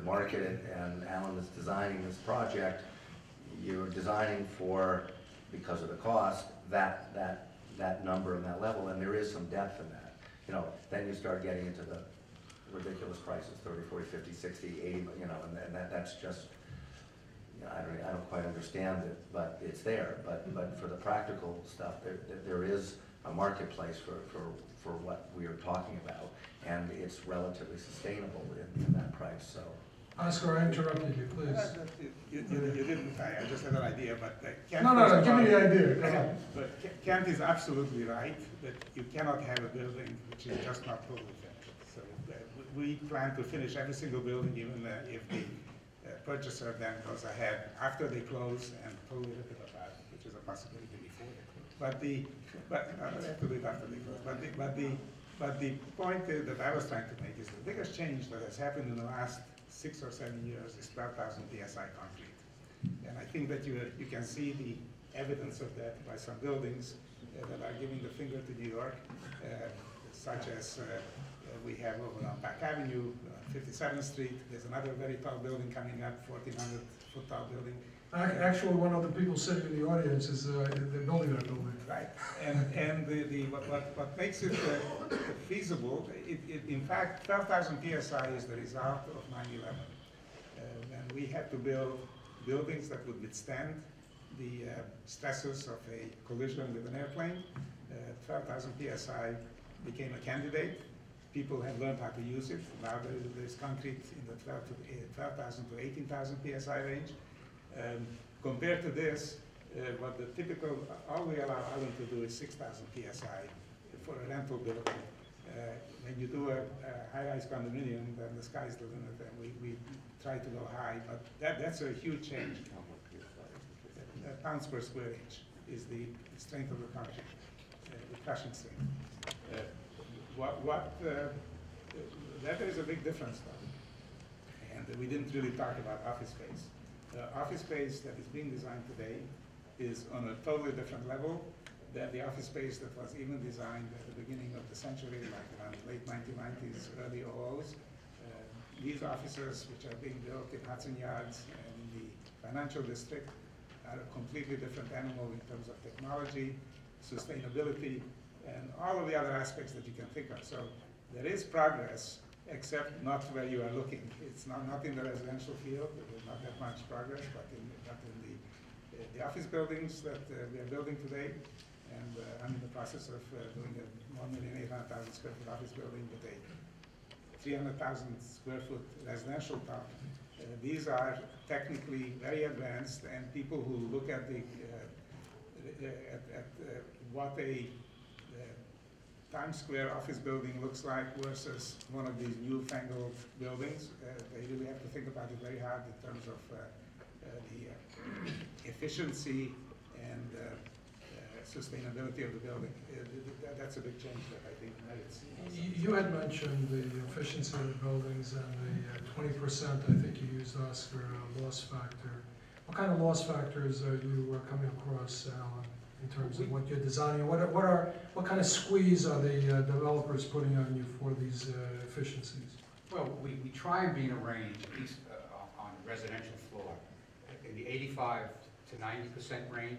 market it and Alan is designing this project, you're designing for, because of the cost, that number and that level, and there is some depth in that. Then you start getting into the ridiculous prices, 30, 40, 50, 60, 80, and that's just, I don't quite understand it, but it's there. But for the practical stuff, there is a marketplace for what we are talking about, and it's relatively sustainable in that price. So, Oscar, I interrupted you, please. You didn't. I just had an idea, but Kent. No, give me the idea. Go ahead. But Kent is absolutely right that you cannot have a building which is just not totally finished. So we plan to finish every single building, even if the purchaser then goes ahead after they close and totally rip it apart, which is a possibility before they close. They have to do it after they close. But the point that I was trying to make is the biggest change that has happened in the last 6 or 7 years is 12,000 PSI concrete. And I think that you can see the evidence of that by some buildings that are giving the finger to New York, such as we have over on Park Avenue, 57th Street. There's another very tall building coming up, 1,400-foot tall building. Actually, one of the people sitting in the audience is they're building that building. Right, and what makes it feasible, in fact, 12,000 PSI is the result of 9/11. And we had to build buildings that would withstand the stresses of a collision with an airplane. 12,000 PSI became a candidate. people have learned how to use it. Now there's concrete in the 12,000 to 18,000 PSI range. Compared to this, what the typical, all we allow Allen to do is 6,000 PSI for a rental building. When you do a high-rise condominium, then the sky's the limit, and we try to go high, but that's a huge change. Pounds per square inch is the strength of the concrete, the crushing strength. That is a big difference, though. And we didn't really talk about office space. The office space that is being designed today is on a totally different level than the office space that was even designed at the beginning of the century, like around the late 1990s, early 00s. These offices, which are being built in Hudson Yards and in the financial district, are a completely different animal in terms of technology, sustainability, and all of the other aspects that you can think of. So there is progress, except not where you are looking. It's not in the residential field. There's not that much progress, but in the office buildings that we are building today. And I'm in the process of doing a 1,800,000 square foot office building with a 300,000 square foot residential top. These are technically very advanced, and people who look at what a Times Square office building looks like versus one of these newfangled buildings, they really have to think about it very hard in terms of the efficiency and sustainability of the building. That's a big change that I think merits. You had mentioned the efficiency of the buildings and the 20%, I think you used, Oscar, loss factor. What kind of loss factors are you coming across, Alan, in terms of what you're designing? What kind of squeeze are the developers putting on you for these efficiencies? Well, we try and be in a range, at least on the residential floor, in the 85 to 90% range.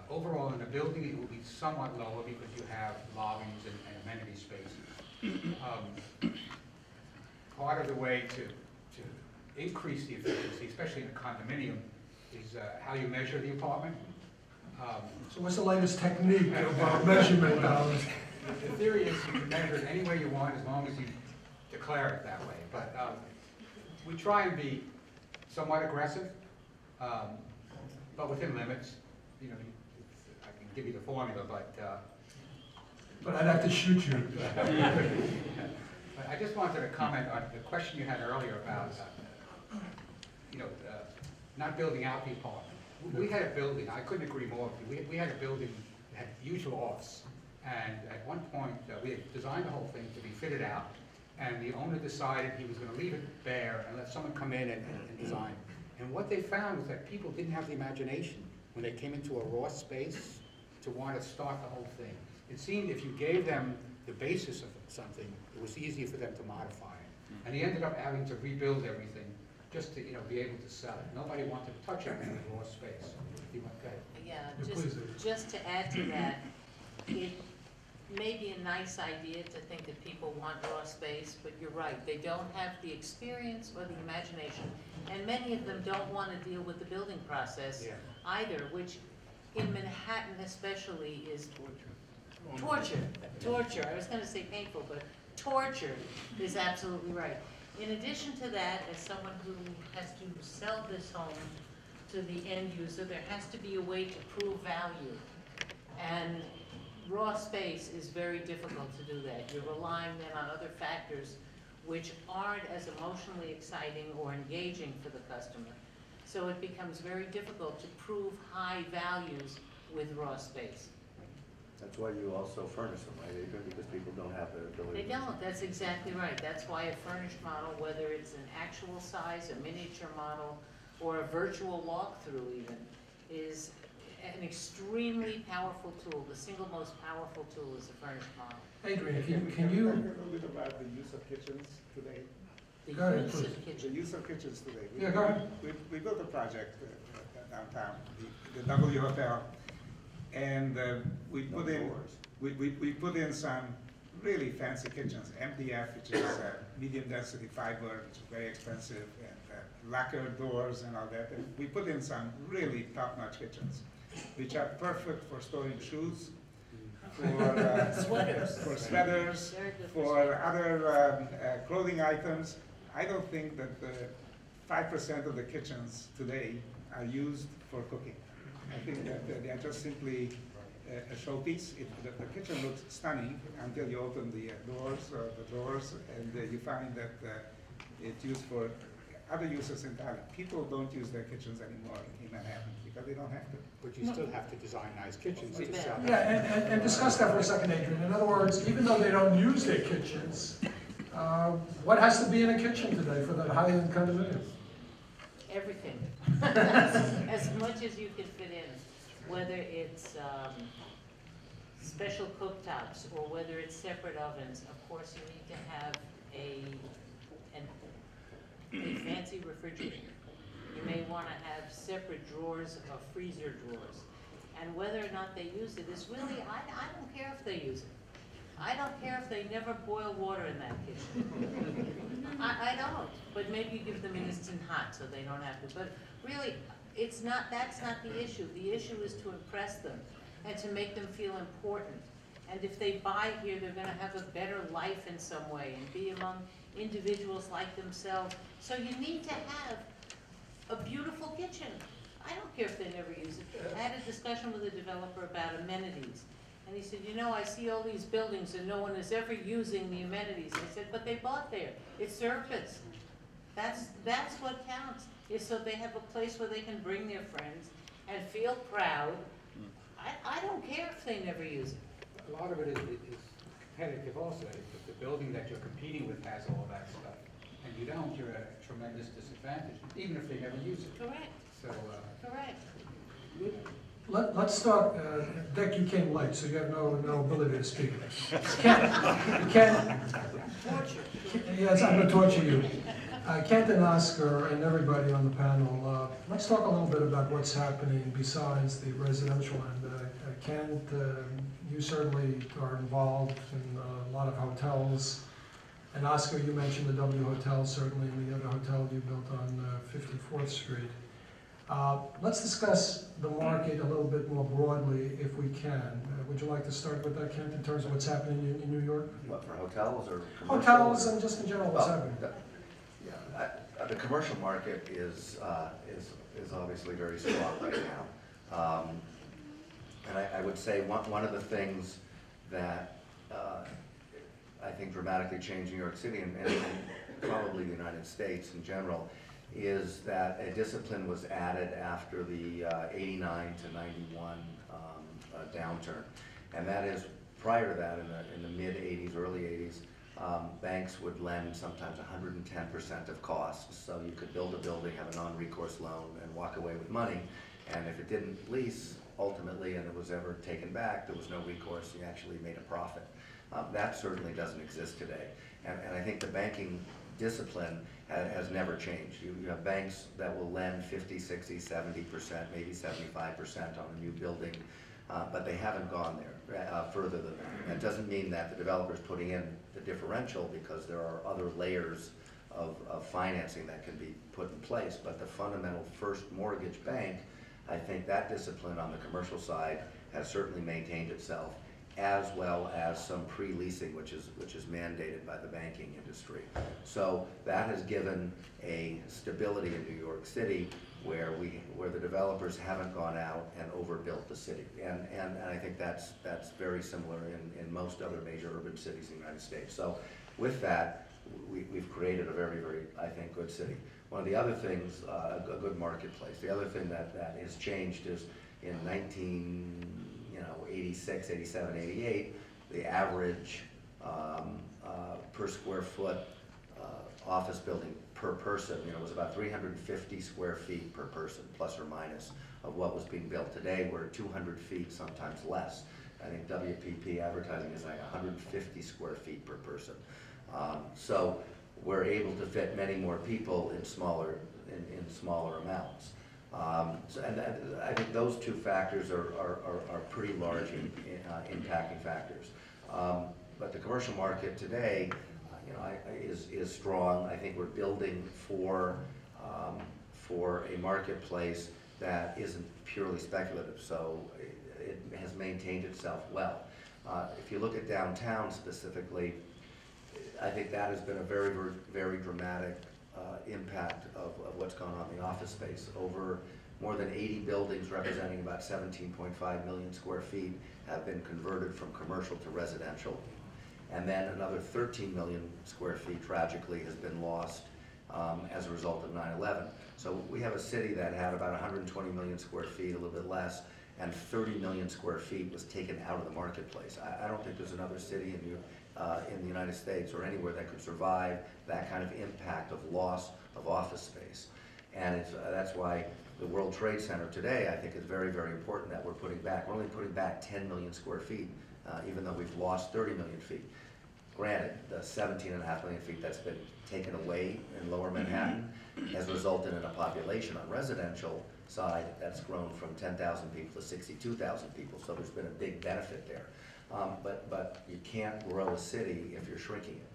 Overall, in the building, it will be somewhat lower because you have lobbies and amenity spaces. Part of the way to increase the efficiency, especially in a condominium, is how you measure the apartment. So what's the latest technique about measurement? The theory is you can measure it any way you want as long as you declare it that way. But we try and be somewhat aggressive, but within limits. You know, I can give you the formula, but I'd have to shoot you. But I just wanted to comment on the question you had earlier about, not building out the apartment. We had a building, I couldn't agree more with you. We had a building that had huge lofts, and at one point we had designed the whole thing to be fitted out, and the owner decided he was going to leave it bare and let someone come in and design. And what they found was that people didn't have the imagination when they came into a raw space to want to start the whole thing. It seemed if you gave them the basis of something, it was easier for them to modify it. And he ended up having to rebuild everything just to be able to sell it. Nobody wanted to touch it in the raw space. Yeah, just to add to that, it may be a nice idea to think that people want raw space, but you're right, they don't have the experience or the imagination, and many of them don't want to deal with the building process either, which in Manhattan especially is torture. Torture. I was going to say painful, but torture is absolutely right. In addition to that, as someone who has to sell this home to the end user, there has to be a way to prove value. And raw space is very difficult to do that. You're relying then on other factors which aren't as emotionally exciting or engaging for the customer. So it becomes very difficult to prove high values with raw space. That's why you also furnish them, right, Adrian? Because people don't have the ability. They don't, that's exactly right. That's why a furnished model, whether it's an actual size, a miniature model, or a virtual walkthrough even, is an extremely powerful tool. The single most powerful tool is a furnished model. Adrian, can Can you... talk a little bit about the use of kitchens today? The Go ahead, use please. of The kitchen. use of kitchens today. Yeah, go ahead. We built a project downtown, the W Hotel, and we put in some really fancy kitchens, MDF, which is medium density fiber, which is very expensive, and lacquer doors and all that. And we put in some really top-notch kitchens, which are perfect for storing shoes, Sweaters. for sweaters, Very good for other clothing items. I don't think that 5% of the kitchens today are used for cooking. I think that they are just simply a showpiece. The kitchen looks stunning until you open the doors, and you find that it's used for other uses entirely. People don't use their kitchens anymore in Manhattan because they don't have to. But you still have to design nice kitchens to sell. Yeah, and discuss that for a second, Adrian. In other words, even though they don't use their kitchens, what has to be in a kitchen today for that high-end condominium? Everything. As much as you can fit in, whether it's special cooktops or whether it's separate ovens. Of course, you need to have a fancy refrigerator. You may want to have separate drawers or freezer drawers. And whether or not they use it is really, I don't care if they use it. I don't care if they never boil water in that kitchen. I don't. But maybe you give them instant hot so they don't have to. But really, that's not the issue. The issue is to impress them and to make them feel important. And if they buy here, they're going to have a better life in some way and be among individuals like themselves. So you need to have a beautiful kitchen. I don't care if they never use it. I had a discussion with a developer about amenities. And he said, you know, I see all these buildings and no one is ever using the amenities. I said, but they bought there. It's service. That's what counts, is so they have a place where they can bring their friends and feel proud. I don't care if they never use it. A lot of it is competitive also. If the building that you're competing with has all that stuff, and you don't, you're at a tremendous disadvantage, even if they never use it. Correct. So, Correct. Let's start, Dick, you came late, so you have no ability to speak. Ken, yes, I'm going to torture you. Kent and Oscar and everybody on the panel, let's talk a little bit about what's happening besides the residential end. Kent, you certainly are involved in a lot of hotels. And Oscar, you mentioned the W Hotel, certainly, and the other hotel you built on 54th Street. Let's discuss the market a little bit more broadly, if we can. Would you like to start with that, Kent, in terms of what's happening in New York? What, for hotels or commercial? Hotels and just in general, what's happening? The commercial market is obviously very strong right now. And I would say one of the things that I think dramatically changed New York City and probably the United States in general is that a discipline was added after the 89 to 91 downturn. And that is, prior to that, in the mid-80s, early 80s, banks would lend sometimes 110% of costs. So you could build a building, have a non-recourse loan, and walk away with money. And if it didn't lease, ultimately, and it was ever taken back, there was no recourse, you actually made a profit. That certainly doesn't exist today. And I think the banking discipline has never changed. You have banks that will lend 50, 60, 70%, maybe 75% on a new building, but they haven't gone there further than that. That doesn't mean that the developer's putting in the differential, because there are other layers of financing that can be put in place, but the fundamental first mortgage bank, I think that discipline on the commercial side has certainly maintained itself, as well as some pre-leasing, which is mandated by the banking industry. So that has given a stability in New York City where the developers haven't gone out and overbuilt the city. And I think that's very similar in most other major urban cities in the United States. So with that, we've created a very, very, I think, good city. One of the other things, a good marketplace. The other thing that has changed is in 86, 87, 88, the average per square foot office building per person, was about 350 square feet per person, plus or minus, of what was being built. Today, we're 200 feet, sometimes less. I think WPP advertising is like 150 square feet per person. So we're able to fit many more people in smaller amounts. And I think those two factors are pretty large impacting factors. But the commercial market today, is strong. I think we're building for a marketplace that isn't purely speculative. So it has maintained itself well. If you look at downtown specifically, I think that has been a very, very dramatic impact of what's gone on in the office space. Over more than 80 buildings representing about 17.5 million square feet have been converted from commercial to residential. And then another 13 million square feet, tragically, has been lost as a result of 9/11. So we have a city that had about 120 million square feet, a little bit less, and 30 million square feet was taken out of the marketplace. I don't think there's another city in the United States or anywhere that could survive that kind of impact of loss of office space. And that's why the World Trade Center today, I think, is very, very important that we're putting back. We're only putting back 10 million square feet, even though we've lost 30 million feet. Granted, the 17.5 million feet that's been taken away in Lower Manhattan has resulted in a population on residential side that's grown from 10,000 people to 62,000 people, so there's been a big benefit there. But you can't grow a city if you're shrinking it.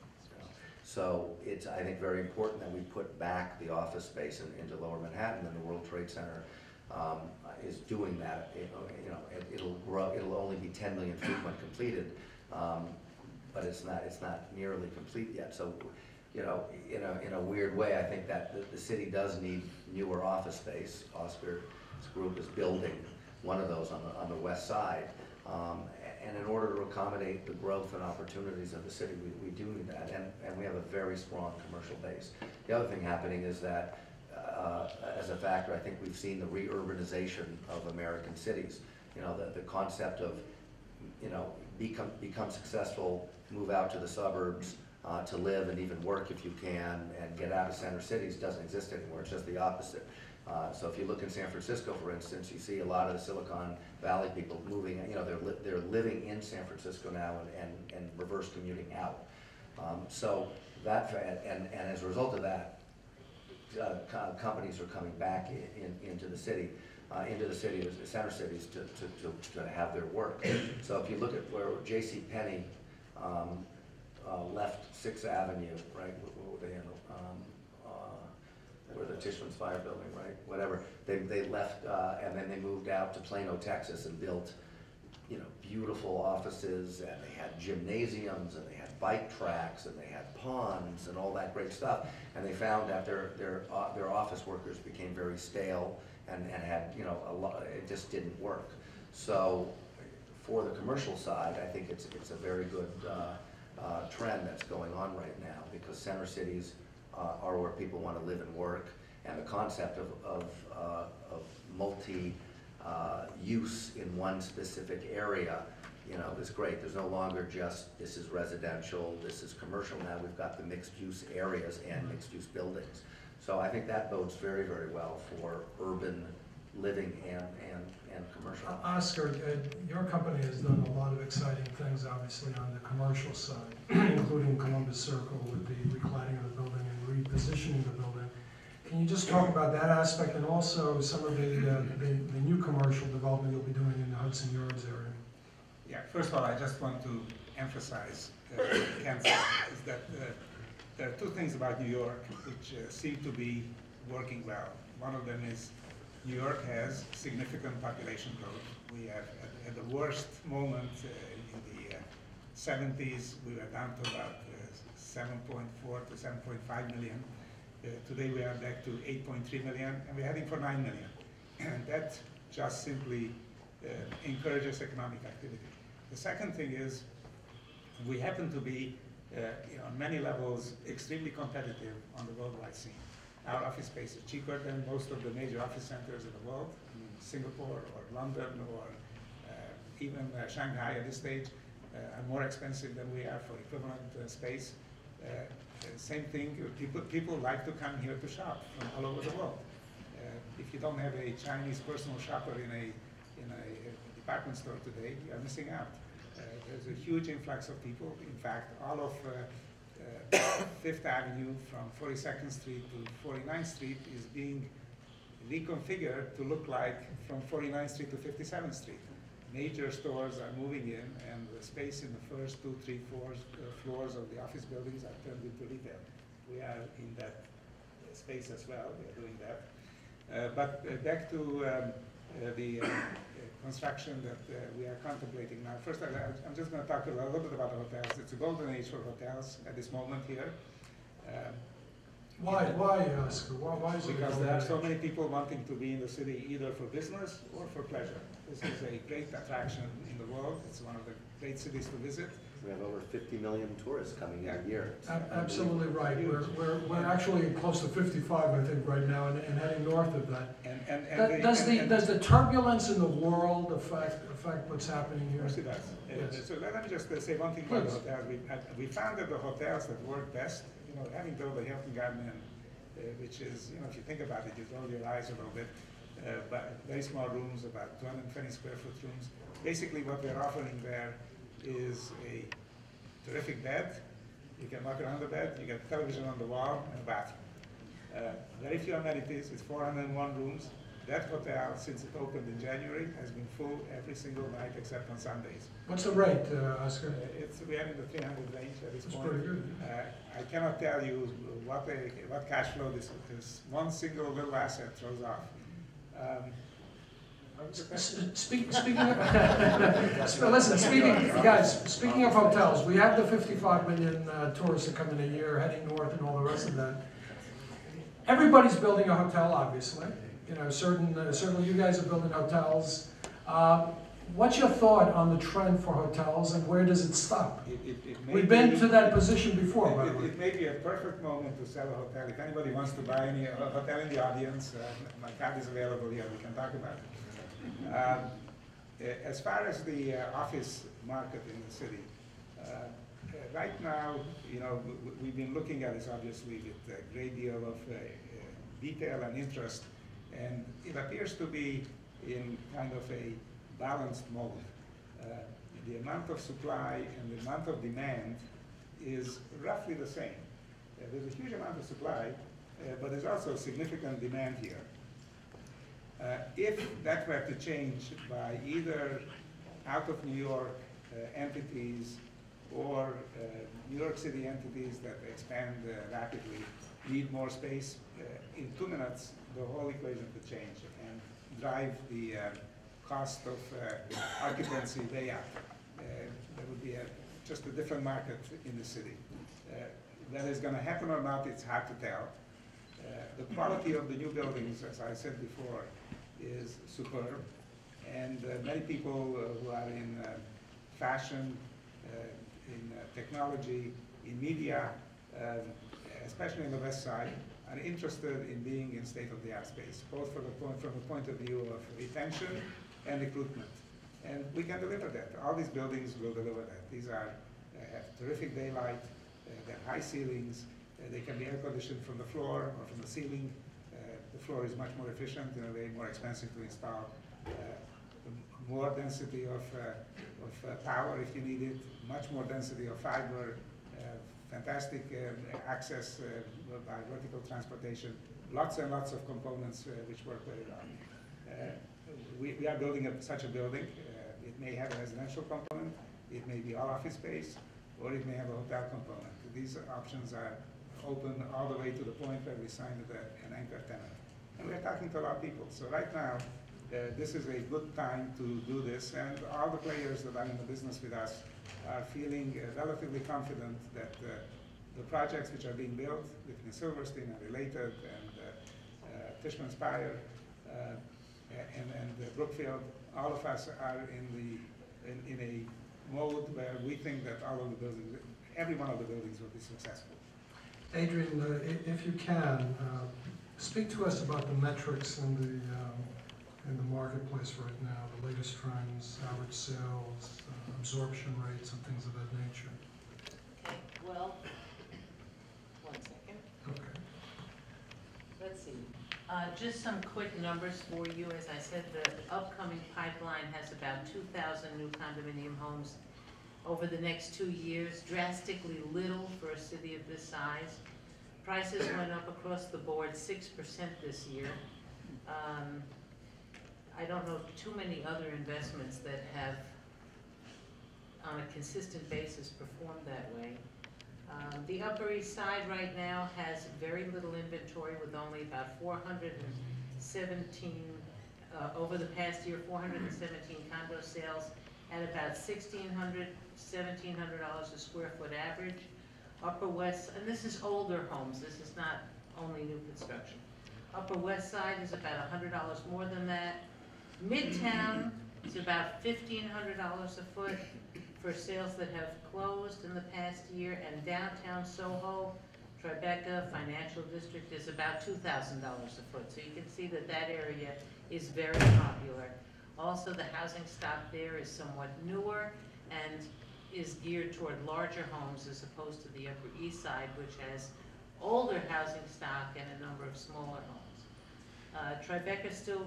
So it's, I think, very important that we put back the office space into Lower Manhattan, and the World Trade Center is doing that. It'll grow. It'll only be 10 million feet when completed, but it's not nearly complete yet. So, in a weird way, I think that the city does need newer office space. Oscar's group is building one of those on the west side. And in order to accommodate the growth and opportunities of the city, we do need that, and we have a very strong commercial base. The other thing happening is that, as a factor, I think we've seen the re-urbanization of American cities. The concept of, become successful, move out to the suburbs, to live and even work if you can, and get out of center cities doesn't exist anymore. It's just the opposite. So if you look in San Francisco, for instance, you see a lot of the Silicon Valley people moving, they're living in San Francisco now and reverse commuting out. So that, and as a result of that, companies are coming back into the city, the center cities to have their work. So if you look at where JCPenney left 6th Avenue, right, what were they in? Where the Tishman's Fire Building, right? Whatever. They left, and then they moved out to Plano, Texas, and built, beautiful offices, and they had gymnasiums, and they had bike tracks, and they had ponds, and all that great stuff. And they found that their office workers became very stale and had, a lot. It just didn't work. So, for the commercial side, I think it's a very good trend that's going on right now, because center cities are where people want to live and work, and the concept of multi-use in one specific area, is great. There's no longer just, this is residential, this is commercial. Now we've got the mixed-use areas and mixed-use buildings. So I think that bodes very, very well for urban living and commercial. Oscar, your company has done a lot of exciting things, obviously, on the commercial side, including Columbus Circle with the recladding of the building and repositioning the building. Can you just talk about that aspect, and also some of the new commercial development you'll be doing in the Hudson Yards area? Yeah, first of all, I just want to emphasize, Ken said, is that there are two things about New York which seem to be working well. One of them is New York has significant population growth. We have, at the worst moment in the 70s, we were down to about 7.4 to 7.5 million. Today we are back to 8.3 million, and we're heading for 9 million. And that just simply encourages economic activity. The second thing is we happen to be, on many levels, extremely competitive on the worldwide scene. Our office space is cheaper than most of the major office centers in the world, Singapore or London or even Shanghai at this stage are more expensive than we are for equivalent space. Same thing, people like to come here to shop from all over the world. If you don't have a Chinese personal shopper in a department store today, you are missing out. There's a huge influx of people. In fact, all of Fifth Avenue from 42nd Street to 49th Street is being reconfigured to look like from 49th Street to 57th Street. Major stores are moving in, and the space in the first 2, 3, 4 floors of the office buildings are turned into retail. We are in that space as well. We are doing that. But back to the construction that we are contemplating now. First, I'm just going to talk a little bit about the hotels. It's a golden age for hotels at this moment here. Why, Oscar? Why is it? Because there are so many people wanting to be in the city either for business or for pleasure. This is a great attraction in the world. It's one of the great cities to visit. We have over 50 million tourists coming in a year. Absolutely right. We're actually close to 55, I think, right now, and heading north of that. Does the turbulence in the world affect what's happening here? Of course it does. Yes. So let me just say one thing about the hotels. We found that the hotels that work best, having built the Hilton Garden Inn, which is, if you think about it, you roll your eyes a little bit, but very small rooms, about 220 square foot rooms. Basically what we're offering there is a terrific bed. You can walk around the bed, you get television on the wall, and a bathroom. Very few amenities, it's 401 rooms. That hotel, since it opened in January, has been full every single night except on Sundays. What's the rate, Oscar? We are in the 300 range at this point. Pretty good. I cannot tell you what cash flow this one single little asset throws off. Speaking of hotels, we have the 55 million tourists that come in a year, heading north and all the rest of that. Everybody's building a hotel, obviously. Certainly you guys are building hotels. What's your thought on the trend for hotels, and where does it stop? We've been to that position before, by the way. It may be a perfect moment to sell a hotel. If anybody wants to buy any hotel in the audience, my card is available here. We can talk about it. As far as the office market in the city, right now, we've been looking at this obviously with a great deal of detail and interest, and it appears to be in kind of a balanced mode. The amount of supply and the amount of demand is roughly the same. There's a huge amount of supply, but there's also significant demand here. If that were to change by either out of New York entities or New York City entities that expand rapidly, need more space, in 2 minutes the whole equation could change and drive the cost of occupancy way up. There would be just a different market in the city. Whether it's going to happen or not, it's hard to tell. The quality of the new buildings, as I said before, is superb, and many people who are in fashion, in technology, in media, especially in the West Side, are interested in being in state-of-the-art space, both from the point of view of retention and recruitment. And we can deliver that. All these buildings will deliver that. These have terrific daylight, they have high ceilings, they can be air-conditioned from the floor or from the ceiling. The floor is much more efficient, way more expensive to install. More density of power if you need it, much more density of fiber, fantastic access by vertical transportation, lots and lots of components which work very well. We are building such a building. It may have a residential component, it may be all office space, or it may have a hotel component. These options are open all the way to the point where we signed an anchor tenant. And we're talking to a lot of people. So right now, this is a good time to do this, and all the players that are in the business with us are feeling relatively confident that the projects which are being built between Silverstein and Related and Fishman Spire and Brookfield, all of us are in a mode where we think that all of the buildings, every one of the buildings will be successful. Adrian, if you can, speak to us about the metrics in the marketplace right now, the latest trends, average sales, absorption rates, and things of that nature. Okay, well, 1 second. Okay. Let's see. Just some quick numbers for you. As I said, the upcoming pipeline has about 2,000 new condominium homes over the next 2 years, drastically little for a city of this size. Prices went up across the board 6% this year. I don't know too many other investments that have, on a consistent basis, performed that way. The Upper East Side right now has very little inventory, with only about 417 over the past year, 417 condo sales at about $1,600, $1,700 a square foot average. Upper West, and this is older homes, this is not only new construction. Upper West Side is about $100 more than that. Midtown is about $1,500 a foot for sales that have closed in the past year, and downtown Soho, Tribeca Financial District is about $2,000 a foot. So you can see that that area is very popular. Also, the housing stock there is somewhat newer and is geared toward larger homes as opposed to the Upper East Side, which has older housing stock and a number of smaller homes. Tribeca still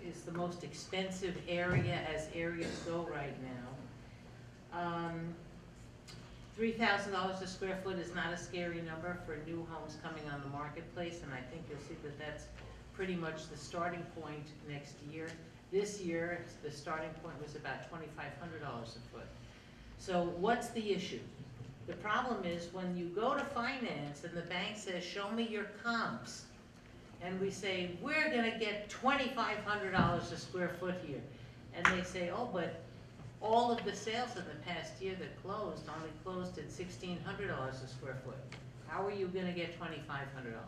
is the most expensive area as areas go right now. $3,000 a square foot is not a scary number for new homes coming on the marketplace, and I think you'll see that that's pretty much the starting point next year. This year, the starting point was about $2,500 a foot. So what's the issue? The problem is when you go to finance and the bank says, show me your comps, and we say, we're gonna get $2,500 a square foot here. And they say, oh, but all of the sales in the past year that closed only closed at $1,600 a square foot. How are you gonna get $2,500?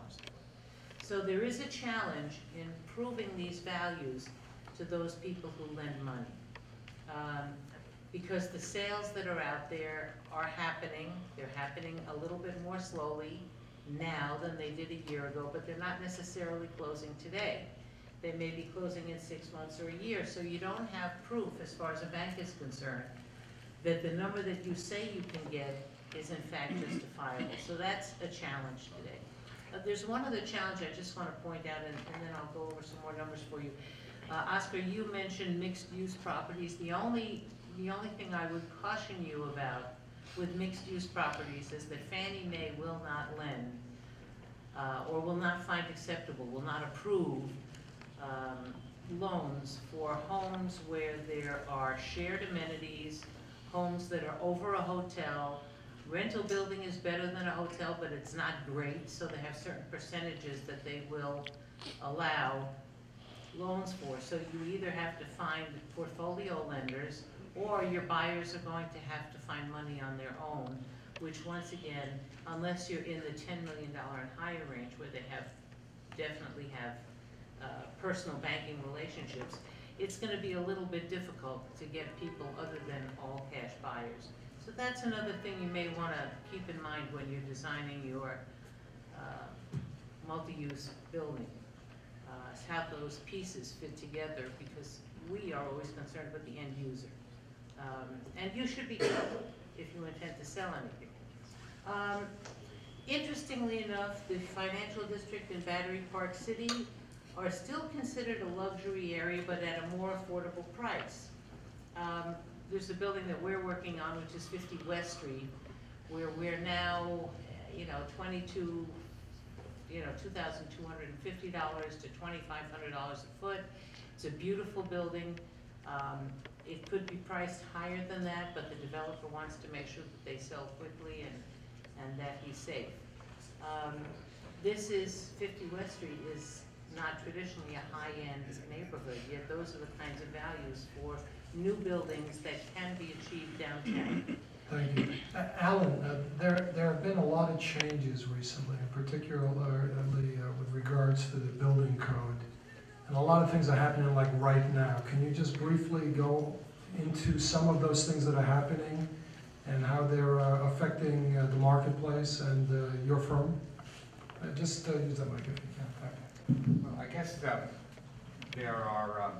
So there is a challenge in proving these values to those people who lend money. Because the sales that are out there are happening. They're happening a little bit more slowly now than they did a year ago, but they're not necessarily closing today. They may be closing in 6 months or a year, so you don't have proof, as far as a bank is concerned, that the number that you say you can get is in fact justifiable. So that's a challenge today. There's one other challenge I just want to point out, and then I'll go over some more numbers for you. Oscar, you mentioned mixed-use properties. The only thing I would caution you about with mixed-use properties is that Fannie Mae will not lend, or will not find acceptable, will not approve loans for homes where there are shared amenities, homes that are over a hotel. Rental building is better than a hotel, but it's not great, so they have certain percentages that they will allow loans for. So you either have to find portfolio lenders, or your buyers are going to have to find money on their own, which once again, unless you're in the $10 million and higher range where they definitely have personal banking relationships, it's going to be a little bit difficult to get people other than all cash buyers. So that's another thing you may want to keep in mind when you're designing your multi-use building, is how those pieces fit together, because we are always concerned with the end user. And you should be careful if you intend to sell anything. Interestingly enough, the financial district in Battery Park City are still considered a luxury area, but at a more affordable price. There's a building that we're working on, which is 50 West Street, where we're now, $2,250 to $2,500 a foot. It's a beautiful building. It could be priced higher than that, but the developer wants to make sure that they sell quickly and that he's safe. This is 50 West Street is not traditionally a high-end neighborhood, yet those are the kinds of values for new buildings that can be achieved downtown. Thank you. Alan, there have been a lot of changes recently, particularly with regards to the building code. And a lot of things are happening like right now. Can you just briefly go into some of those things that are happening and how they're affecting the marketplace and your firm? Just use that mic if you can. Well, I guess there are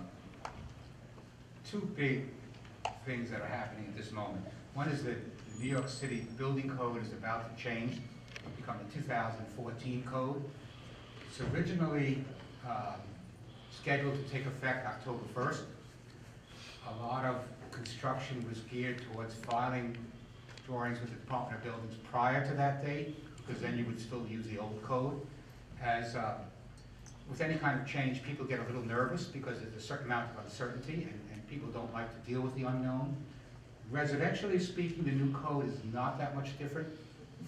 two big things that are happening at this moment. One is that the New York City building code is about to change, become the 2014 code. It's originally scheduled to take effect October 1st. A lot of construction was geared towards filing drawings with the Department of Buildings prior to that date, because then you would still use the old code. As with any kind of change, people get a little nervous because there's a certain amount of uncertainty, and people don't like to deal with the unknown. Residentially speaking, the new code is not that much different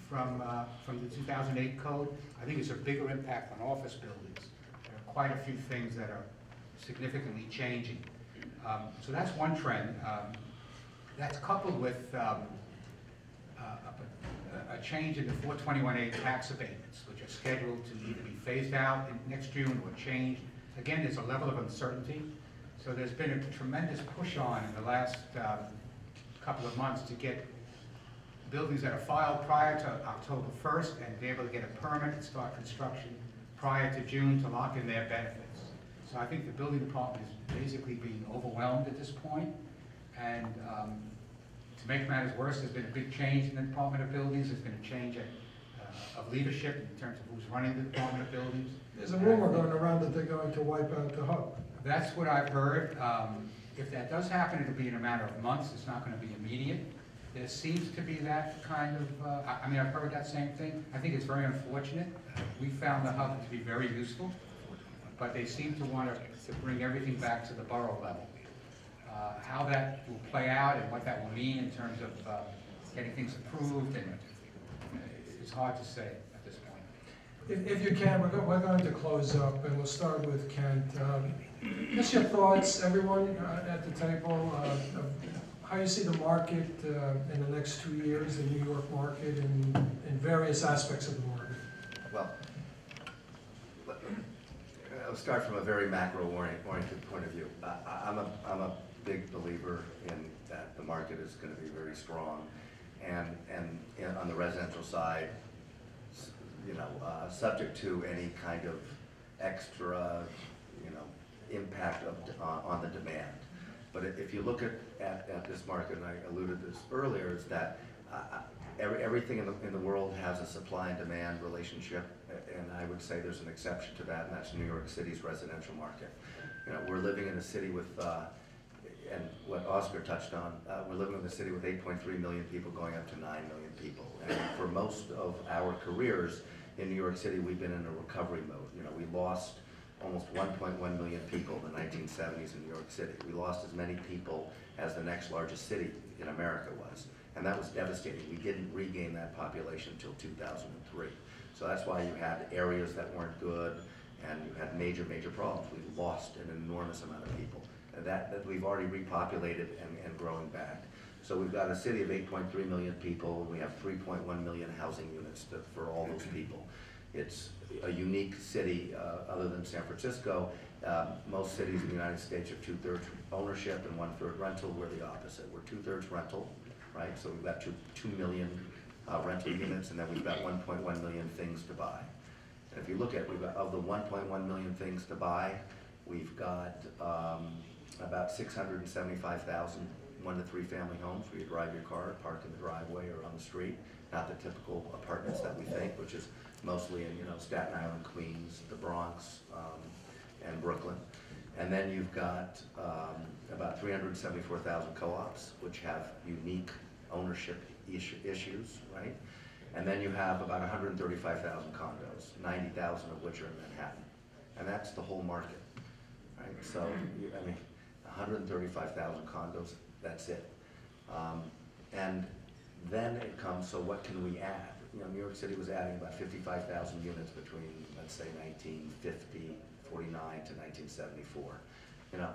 from the 2008 code. I think it's a bigger impact on office buildings. There are quite a few things that are significantly changing. So that's one trend. That's coupled with a change in the 421A tax abatements, which are scheduled to either be phased out next June or changed. Again, there's a level of uncertainty. So there's been a tremendous push on in the last couple of months to get buildings that are filed prior to October 1st and be able to get a permit and start construction prior to June to lock in their benefits. So I think the building department is basically being overwhelmed at this point. And to make matters worse, there's been a big change in the Department of Buildings. There's been a change of leadership in terms of who's running the Department of Buildings. There's a rumor going around that they're going to wipe out the hub. That's what I've heard. If that does happen, it'll be in a matter of months. It's not going to be immediate. There seems to be that kind of, I mean, I've heard that same thing. I think it's very unfortunate. We found the hub to be very useful, but they seem to want to bring everything back to the borough level. How that will play out and what that will mean in terms of getting things approved, and it's hard to say at this point. If you can, we're going to close up, and we'll start with Kent. Just your thoughts, everyone at the table, of how you see the market in the next 2 years, the New York market, in various aspects of the market. Well, I'll start from a very macro-oriented point of view. I'm a big believer in that the market is going to be very strong, and on the residential side, you know, subject to any kind of extra, you know, impact on the demand. But if you look at this market, and I alluded to this earlier, is that everything in the world has a supply and demand relationship, and I would say there's an exception to that, and that's New York City's residential market. You know, we're living in a city with, and what Oscar touched on, we're living in a city with 8.3 million people going up to 9 million people. And for most of our careers in New York City, we've been in a recovery mode. You know, we lost almost 1.1 million people in the 1970s in New York City. We lost as many people as the next largest city in America was. And that was devastating. We didn't regain that population until 2003. So that's why you had areas that weren't good, and you had major problems. We lost an enormous amount of people. And that we've already repopulated and growing back. So we've got a city of 8.3 million people, and we have 3.1 million housing units for all those people. It's a unique city, other than San Francisco. Most cities in the United States are 2/3 ownership and 1/3 rental. We're the opposite. We're 2/3 rental, right? So we've got 2 million rental units, and then we've got 1.1 million things to buy. And if you look at, of the 1.1 million things to buy, we've got about 675,000 1- to 3 family homes where you drive your car, park in the driveway or on the street. Not the typical apartments that we think, which is mostly in, you know, Staten Island, Queens, the Bronx, and Brooklyn. And then you've got about 374,000 co-ops, which have unique ownership issues, right? And then you have about 135,000 condos, 90,000 of which are in Manhattan. And that's the whole market, right? So, I mean, 135,000 condos, that's it. And then it comes, so what can we add? You know, New York City was adding about 55,000 units between, let's say, 1949 to 1974. You know,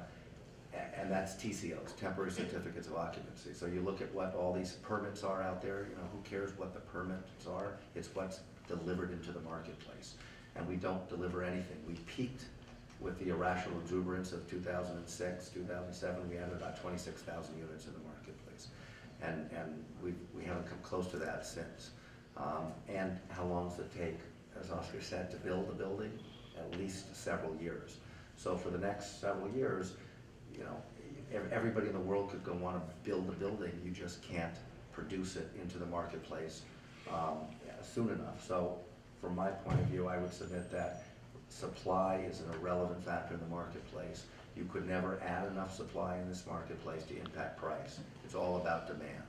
and that's TCOs, temporary certificates of occupancy. So you look at what all these permits are out there, you know, who cares what the permits are? It's what's delivered into the marketplace. And we don't deliver anything. We peaked with the irrational exuberance of 2006, 2007, we added about 26,000 units in the marketplace. And we haven't come close to that since. And how long does it take, as Oscar said, to build a building? At least several years. So for the next several years, you know, everybody in the world could go want to build a building, you just can't produce it into the marketplace soon enough. So from my point of view, I would submit that supply is an irrelevant factor in the marketplace. You could never add enough supply in this marketplace to impact price. It's all about demand.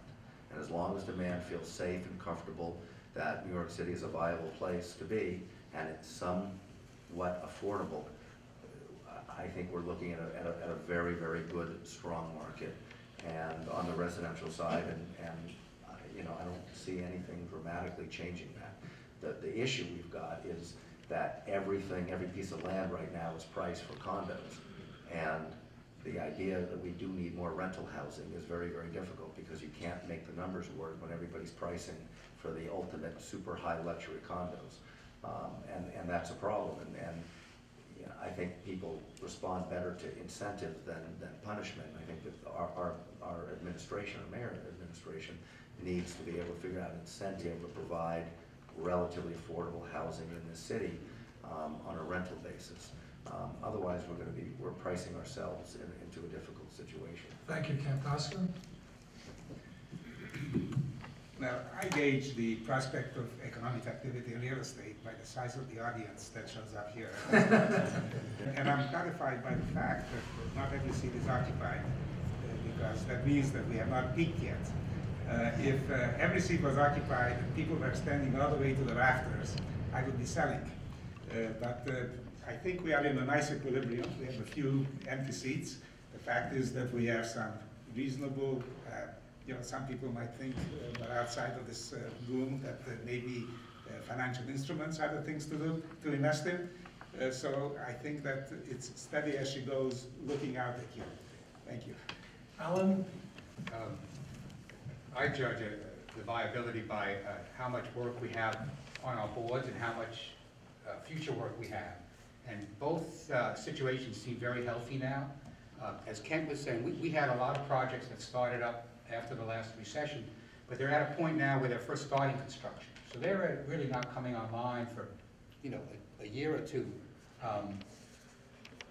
And as long as demand feels safe and comfortable that New York City is a viable place to be, and it's somewhat affordable, I think we're looking at a very, very good, strong market. And on the residential side, and you know, I don't see anything dramatically changing that. The issue we've got is that every piece of land right now is priced for condos. And the idea that we do need more rental housing is very, very difficult because you can't make the numbers work when everybody's pricing for the ultimate super high luxury condos. And that's a problem. And you know, I think people respond better to incentive than punishment. I think that our administration, our mayor administration, needs to be able to figure out incentive to provide relatively affordable housing in this city on a rental basis. Otherwise, we're pricing ourselves into a difficult situation. Thank you, Kent. Oscar? Now, I gauge the prospect of economic activity in real estate by the size of the audience that shows up here. And I'm gratified by the fact that not every seat is occupied, because that means that we have not peaked yet. If every seat was occupied and people were standing all the way to the rafters, I would be selling. But I think we are in a nice equilibrium. We have a few empty seats. The fact is that we have some reasonable, you know, some people might think that outside of this room that maybe financial instruments are the things to do, to invest in. So I think that it's steady as she goes, looking out at you. Thank you. Alan? I judge the viability by how much work we have on our boards and how much future work we have. And both situations seem very healthy now. As Kent was saying, we had a lot of projects that started up after the last recession, but they're at a point now where they're first starting construction. So they're really not coming online for, you know, a year or two.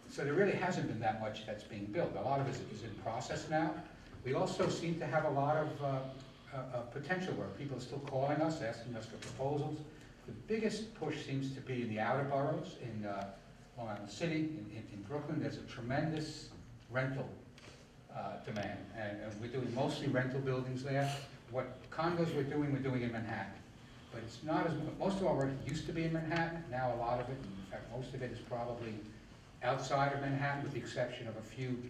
So there really hasn't been that much that's being built. A lot of it is in process now. We also seem to have a lot of potential work. People are still calling us, asking us for proposals. The biggest push seems to be in the outer boroughs, in Long Island City, in Brooklyn. There's a tremendous rental demand, and we're doing mostly rental buildings there. What condos we're doing in Manhattan. But it's not as, most of our work used to be in Manhattan. Now a lot of it, in fact most of it, is probably outside of Manhattan, with the exception of a few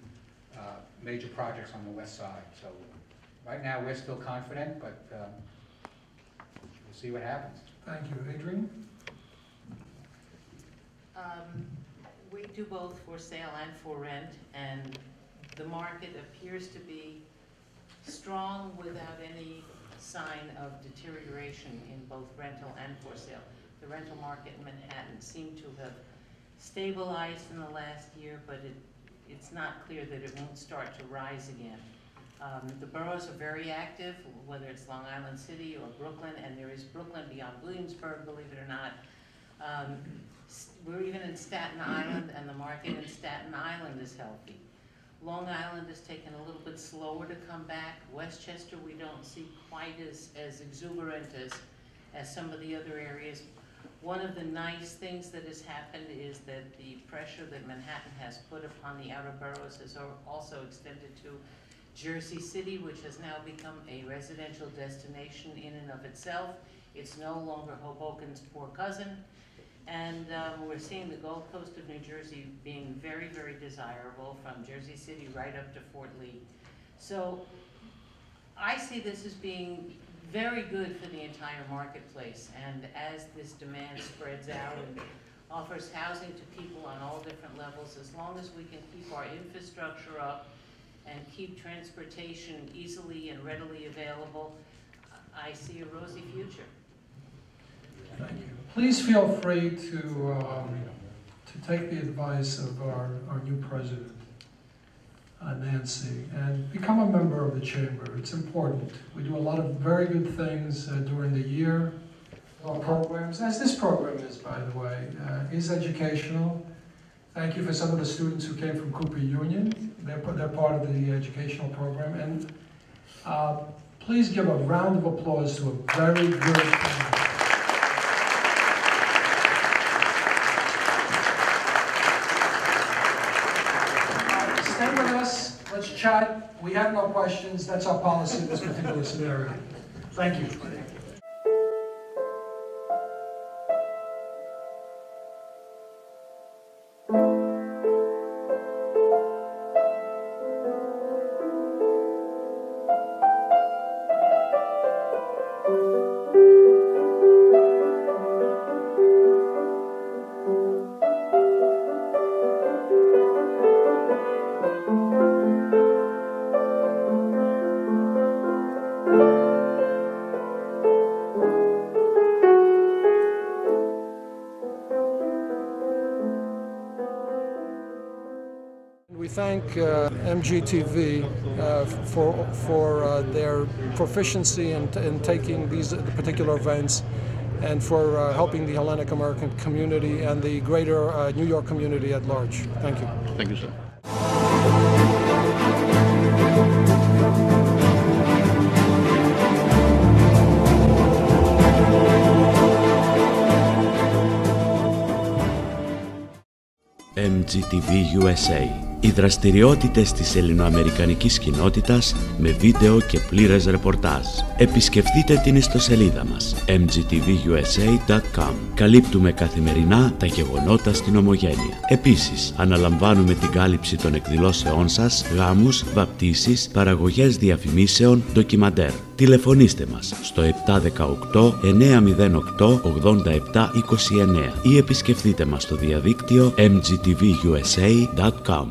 major projects on the west side. So right now we're still confident, but we'll see what happens. Thank you. Adrian? We do both for sale and for rent, and the market appears to be strong without any sign of deterioration in both rental and for sale. The rental market in Manhattan seemed to have stabilized in the last year, but it's not clear that it won't start to rise again. The boroughs are very active, whether it's Long Island City or Brooklyn, and there is Brooklyn beyond Williamsburg, believe it or not. We're even in Staten Island, and the market in Staten Island is healthy. Long Island has taken a little bit slower to come back. Westchester we don't see quite as exuberant as some of the other areas. One of the nice things that has happened is that the pressure that Manhattan has put upon the outer boroughs has also extended to Jersey City, which has now become a residential destination in and of itself. It's no longer Hoboken's poor cousin. And we're seeing the Gulf Coast of New Jersey being very, very desirable, from Jersey City right up to Fort Lee. So I see this as being very good for the entire marketplace. And as this demand spreads out and offers housing to people on all different levels, as long as we can keep our infrastructure up and keep transportation easily and readily available, I see a rosy future. Thank you. Please feel free to take the advice of our new president, Nancy, and become a member of the chamber. It's important. We do a lot of very good things during the year. Our programs, as this program is, by the way, is educational. Thank you for some of the students who came from Cooper Union. They're part of the educational program. And please give a round of applause to a very good panel. Stay with us. Let's chat. We have no questions. That's our policy in this particular scenario. Thank you. thank MGTV for their proficiency in taking these particular events and for helping the Hellenic American community and the greater New York community at large. Thank you. Thank you, sir. MGTV USA. Οι δραστηριότητες της ελληνοαμερικανικής κοινότητας με βίντεο και πλήρες ρεπορτάζ. Επισκεφτείτε την ιστοσελίδα μας mgtvusa.com. Καλύπτουμε καθημερινά τα γεγονότα στην Ομογένεια. Επίσης, αναλαμβάνουμε την κάλυψη των εκδηλώσεών σας, γάμους, βαπτίσεις, παραγωγές διαφημίσεων, ντοκιμαντέρ. Τηλεφωνήστε μας στο 718 908 8729 ή επισκεφτείτε μας στο διαδίκτυο mgtvusa.com.